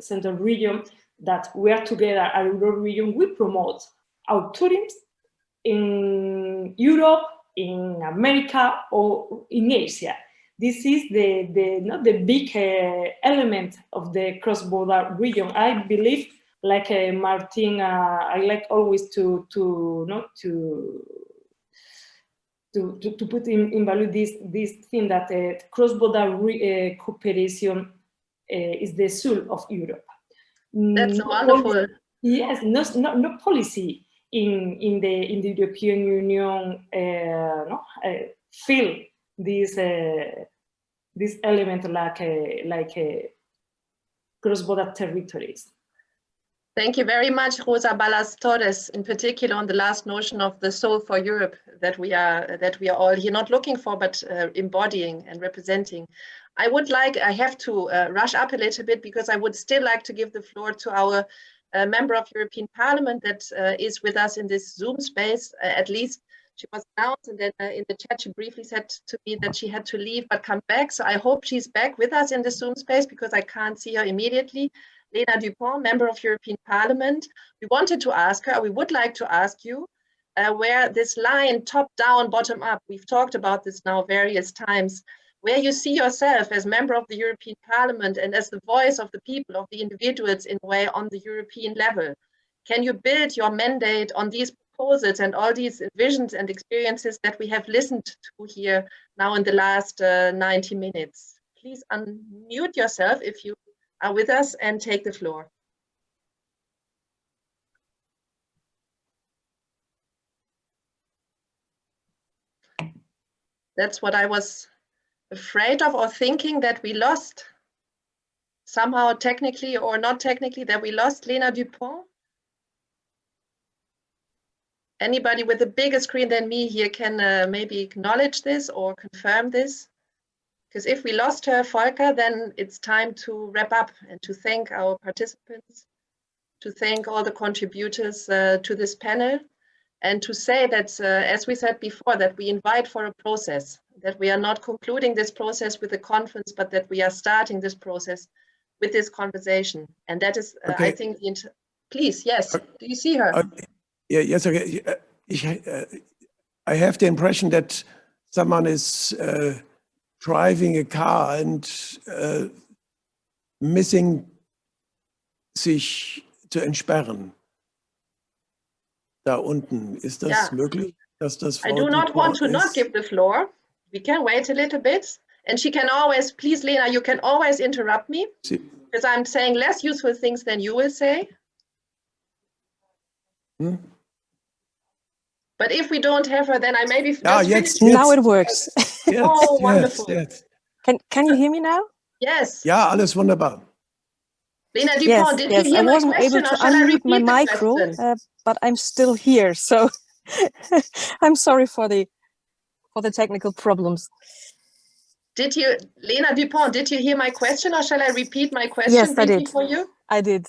Central region that we are together, our Euro region, we promote our tourism in Europe, in America, or in Asia. This is the big element of the cross-border region. I believe, like Martin, I like always to put in value this thing that cross-border cooperation is the soul of Europe. That's wonderful. Yes, no policy in the European Union feel this element like cross-border territories. Thank you very much, Rosa, Balas, Torres, in particular on the last notion of the soul for Europe that we are all here not looking for, but embodying and representing. I have to rush up a little bit because I would still like to give the floor to our member of European Parliament that is with us in this Zoom space. At least she was announced, and then in the chat she briefly said to me that she had to leave but come back. So I hope she's back with us in the Zoom space because I can't see her immediately. Lena Dupont, member of European Parliament. We wanted to ask her, we would like to ask you, where this line top down, bottom up, we've talked about this now various times, where you see yourself as member of the European Parliament and as the voice of the people, of the individuals in a way on the European level. Can you build your mandate on these proposals and all these visions and experiences that we have listened to here now in the last 90 minutes. Please unmute yourself if you are with us and take the floor. That's what I was afraid of, or thinking that we lost somehow, technically or not technically, that we lost Lena Dupont. Anybody with a bigger screen than me here can maybe acknowledge this or confirm this. Because if we lost her, Volker, then it's time to wrap up and to thank our participants, to thank all the contributors to this panel, and to say that, as we said before, that we invite for a process, that we are not concluding this process with a conference, but that we are starting this process with this conversation. And that is, okay. I think, please, yes, do you see her? Yeah, yes, okay. I have the impression that someone is driving a car and missing sich zu entsperren. Da unten. Ist das möglich? Dass das I do not want to not give the floor. We can wait a little bit. And she can always, please, Lena, you can always interrupt me. Because I'm saying less useful things than you will say. But if we don't have her, then I maybe just Now it works. Oh, wonderful. Can you hear me now? Yes. Ja, alles wunderbar. Lena Dupont, did you hear I my wasn't question, able to or shall I unmute my repeat the micro, question? but I'm still here. So I'm sorry for the technical problems. Did you, Lena Dupont, did you hear my question, or shall I repeat my question Yes, I briefly did. for you? I did.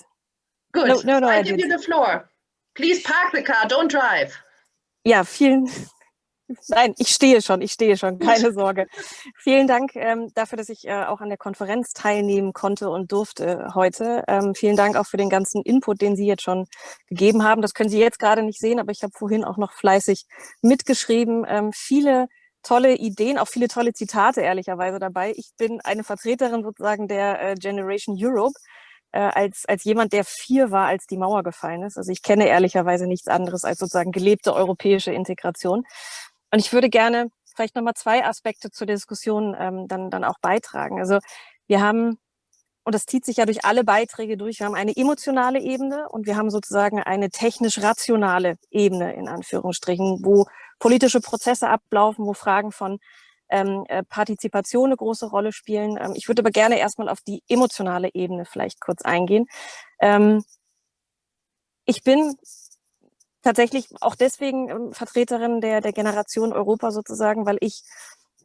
Good. No, I I give did. you the floor. Please park the car, don't drive. Ja, Nein, ich stehe schon, keine Sorge. Vielen Dank dafür, dass ich auch an der Konferenz teilnehmen konnte und durfte heute. Vielen Dank auch für den ganzen Input, den Sie jetzt schon gegeben haben. Das können Sie jetzt gerade nicht sehen, aber ich habe vorhin auch noch fleißig mitgeschrieben. Viele tolle Ideen, auch viele tolle Zitate ehrlicherweise dabei. Ich bin eine Vertreterin sozusagen der Generation Europe, als jemand, der 4 war, als die Mauer gefallen ist. Also ich kenne ehrlicherweise nichts anderes als sozusagen gelebte europäische Integration. Und ich würde gerne vielleicht nochmal 2 Aspekte zur Diskussion dann auch beitragen. Also wir haben, und das zieht sich ja durch alle Beiträge durch, wir haben eine emotionale Ebene und wir haben sozusagen eine technisch-rationale Ebene, in Anführungsstrichen, wo politische Prozesse ablaufen, wo Fragen von Partizipation eine große Rolle spielen. Ich würde aber gerne erstmal auf die emotionale Ebene vielleicht kurz eingehen. Ich bin tatsächlich auch deswegen Vertreterin der Generation Europa sozusagen, weil ich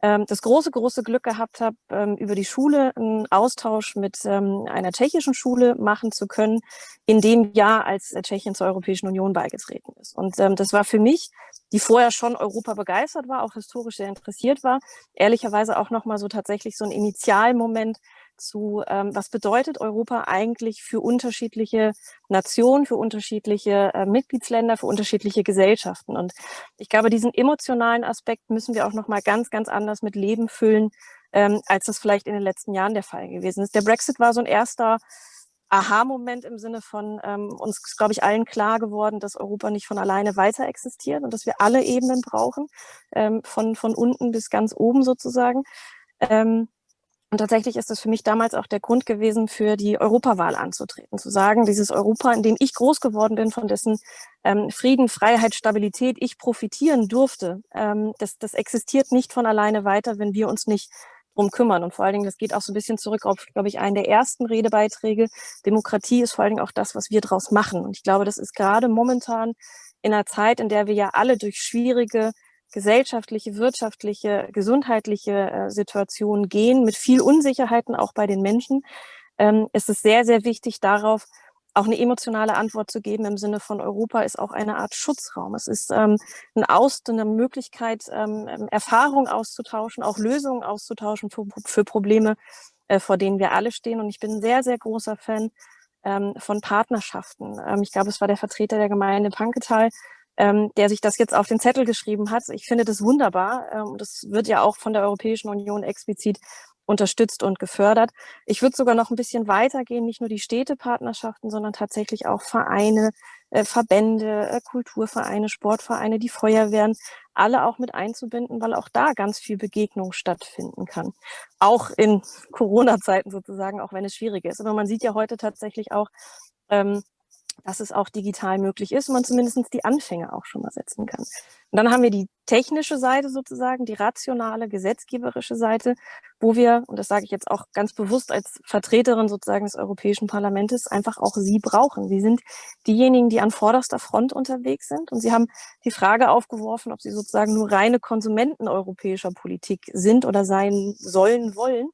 das große Glück gehabt habe, über die Schule einen Austausch mit einer tschechischen Schule machen zu können, in dem Jahr, als Tschechien zur Europäischen Union beigetreten ist. Und das war für mich, die vorher schon Europa begeistert war, auch historisch sehr interessiert war, ehrlicherweise auch nochmal so tatsächlich so ein Initialmoment zu, was bedeutet Europa eigentlich für unterschiedliche Nationen, für unterschiedliche Mitgliedsländer, für unterschiedliche Gesellschaften. Und ich glaube, diesen emotionalen Aspekt müssen wir auch nochmal ganz anders mit Leben füllen, als das vielleicht in den letzten Jahren der Fall gewesen ist. Der Brexit war so ein erster Aha-Moment im Sinne von uns ist, glaube ich, allen klar geworden, dass Europa nicht von alleine weiter existiert und dass wir alle Ebenen brauchen, von unten bis ganz oben sozusagen. Und tatsächlich ist das für mich damals auch der Grund gewesen, für die Europawahl anzutreten. Zu sagen, dieses Europa, in dem ich groß geworden bin, von dessen Frieden, Freiheit, Stabilität ich profitieren durfte, das existiert nicht von alleine weiter, wenn wir uns nicht drum kümmern. Und vor allen Dingen, das geht auch so ein bisschen zurück auf, glaube ich, einen der ersten Redebeiträge. Demokratie ist vor allen Dingen auch das, was wir draus machen. Und ich glaube, das ist gerade momentan in einer Zeit, in der wir ja alle durch schwierige gesellschaftliche, wirtschaftliche, gesundheitliche Situationen gehen, mit viel Unsicherheiten auch bei den Menschen, ist es sehr wichtig, darauf auch eine emotionale Antwort zu geben im Sinne von Europa ist auch eine Art Schutzraum. Es ist eine Möglichkeit, Erfahrung auszutauschen, auch Lösungen auszutauschen für Probleme, vor denen wir alle stehen. Und ich bin ein sehr großer Fan von Partnerschaften. Ich glaube, es war der Vertreter der Gemeinde Panketal, der sich das jetzt auf den Zettel geschrieben hat. Ich finde das wunderbar. Das wird ja auch von der Europäischen Union explizit unterstützt und gefördert. Ich würde sogar noch ein bisschen weitergehen, nicht nur die Städtepartnerschaften, sondern tatsächlich auch Vereine, Verbände, Kulturvereine, Sportvereine, die Feuerwehren, alle auch mit einzubinden, weil auch da ganz viel Begegnung stattfinden kann. Auch in Corona-Zeiten sozusagen, auch wenn es schwierig ist. Aber man sieht ja heute tatsächlich auch, dass es auch digital möglich ist und man zumindest die Anfänge auch schon mal setzen kann. Und dann haben wir die technische Seite sozusagen, die rationale, gesetzgeberische Seite, wo wir, und das sage ich jetzt auch ganz bewusst als Vertreterin sozusagen des Europäischen Parlaments, einfach auch Sie brauchen. Sie sind diejenigen, die an vorderster Front unterwegs sind und Sie haben die Frage aufgeworfen, ob Sie sozusagen nur reine Konsumenten europäischer Politik sind oder sein sollen, wollen.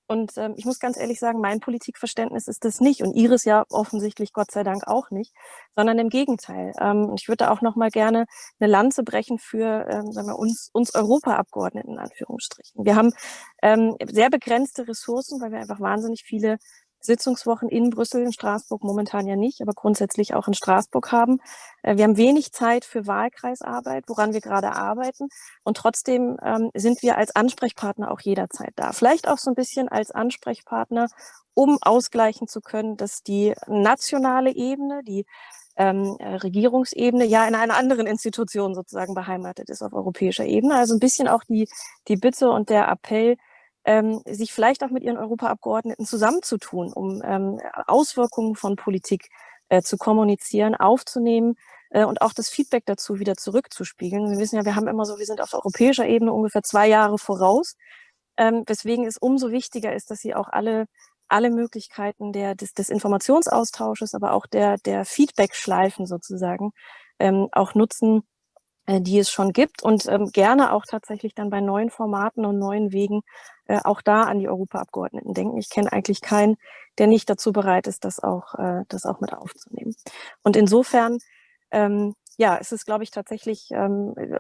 Und ich muss ganz ehrlich sagen, mein Politikverständnis ist das nicht und Ihres ja offensichtlich Gott sei Dank auch nicht, sondern im Gegenteil. Ich würde auch noch mal gerne eine Lanze brechen für sagen wir, uns Europaabgeordneten in Anführungsstrichen. Wir haben sehr begrenzte Ressourcen, weil wir einfach wahnsinnig viele Sitzungswochen in Brüssel, in Straßburg momentan ja nicht, aber grundsätzlich auch in Straßburg haben. Wir haben wenig Zeit für Wahlkreisarbeit, woran wir gerade arbeiten. Und trotzdem sind wir als Ansprechpartner auch jederzeit da. Vielleicht auch so ein bisschen als Ansprechpartner, um ausgleichen zu können, dass die nationale Ebene, die Regierungsebene ja in einer anderen Institution sozusagen beheimatet ist auf europäischer Ebene. Also ein bisschen auch die Bitte und der Appell, sich vielleicht auch mit ihren Europaabgeordneten zusammenzutun, um Auswirkungen von Politik zu kommunizieren, aufzunehmen und auch das Feedback dazu wieder zurückzuspiegeln. Wir wissen ja, wir haben immer so, wir sind auf europäischer Ebene ungefähr 2 Jahre voraus, weswegen es umso wichtiger ist, dass sie auch alle Möglichkeiten des Informationsaustausches, aber auch der Feedback-Schleifen sozusagen auch nutzen, die es schon gibt und gerne auch tatsächlich dann bei neuen Formaten und neuen Wegen auch da an die Europaabgeordneten denken. Ich kenne eigentlich keinen, der nicht dazu bereit ist, das auch mit aufzunehmen. Und insofern, ja, es ist, glaube ich, tatsächlich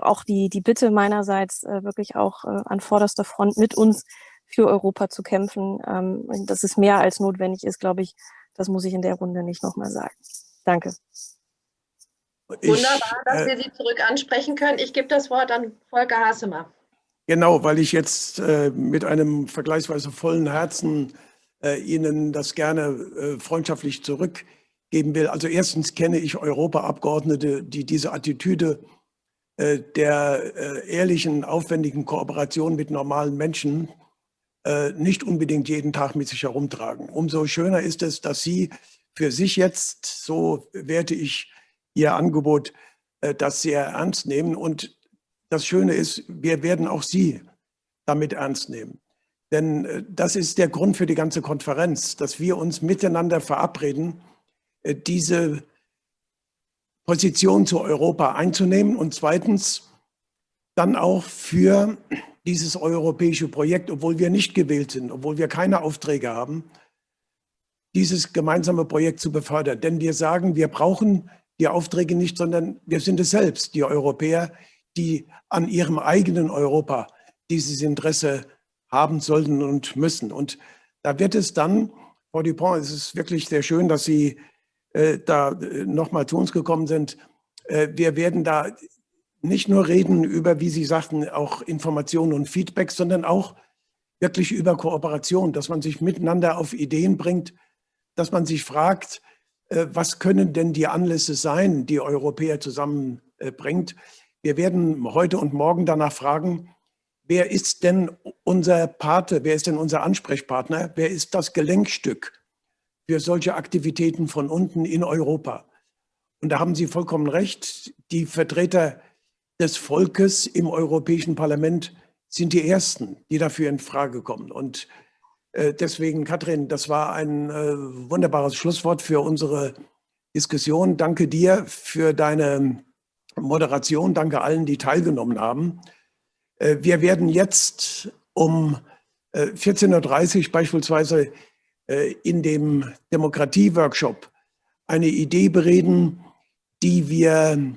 auch die Bitte meinerseits wirklich auch an vorderster Front mit uns für Europa zu kämpfen. Dass es mehr als notwendig ist, glaube ich, das muss ich in der Runde nicht nochmal sagen. Danke. Wunderbar, dass wir Sie zurück ansprechen können. Ich gebe das Wort an Volker Hassemer. Genau, weil ich jetzt mit einem vergleichsweise vollen Herzen Ihnen das gerne freundschaftlich zurückgeben will. Also erstens kenne ich Europaabgeordnete, die diese Attitüde der ehrlichen, aufwendigen Kooperation mit normalen Menschen nicht unbedingt jeden Tag mit sich herumtragen. Umso schöner ist es, dass Sie für sich jetzt, so werte ich Ihr Angebot, das sehr ernst nehmen. Und das Schöne ist, wir werden auch Sie damit ernst nehmen. Denn das ist der Grund für die ganze Konferenz, dass wir uns miteinander verabreden, diese Position zu Europa einzunehmen und zweitens dann auch für dieses europäische Projekt, obwohl wir nicht gewählt sind, obwohl wir keine Aufträge haben, dieses gemeinsame Projekt zu befördern. Denn wir sagen, wir brauchen die Aufträge nicht, sondern wir sind es selbst, die Europäer, die an ihrem eigenen Europa dieses Interesse haben sollten und müssen. Und da wird es dann, Frau Dupont, es ist wirklich sehr schön, dass Sie da nochmal zu uns gekommen sind. Wir werden da nicht nur reden über, wie Sie sagten, auch Informationen und Feedback, sondern auch wirklich über Kooperation, dass man sich miteinander auf Ideen bringt, dass man sich fragt, was können denn die Anlässe sein, die Europäer zusammenbringt. Wir werden heute und morgen danach fragen, wer ist denn unser Pate, wer ist denn unser Ansprechpartner, wer ist das Gelenkstück für solche Aktivitäten von unten in Europa. Und da haben Sie vollkommen recht, die Vertreter des Volkes im Europäischen Parlament sind die Ersten, die dafür in Frage kommen. Und deswegen, Katrine, das war ein wunderbares Schlusswort für unsere Diskussion. Danke dir für deine Moderation. Danke allen, die teilgenommen haben. Wir werden jetzt um 14:30 Uhr beispielsweise in dem Demokratie-Workshop eine Idee bereden, die wir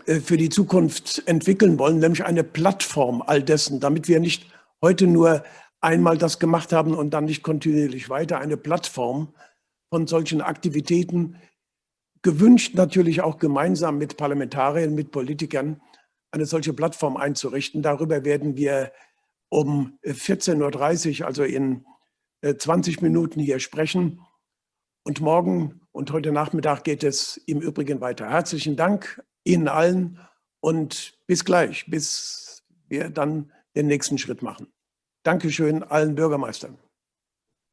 für die Zukunft entwickeln wollen, nämlich eine Plattform all dessen, damit wir nicht heute nur einmal das gemacht haben und dann nicht kontinuierlich weiter, eine Plattform von solchen Aktivitäten, gewünscht natürlich auch gemeinsam mit Parlamentariern, mit Politikern, eine solche Plattform einzurichten. Darüber werden wir um 14:30 Uhr, also in 20 Minuten hier sprechen. Und morgen und heute Nachmittag geht es im Übrigen weiter. Herzlichen Dank Ihnen allen und bis gleich, bis wir dann den nächsten Schritt machen. Dankeschön allen Bürgermeistern.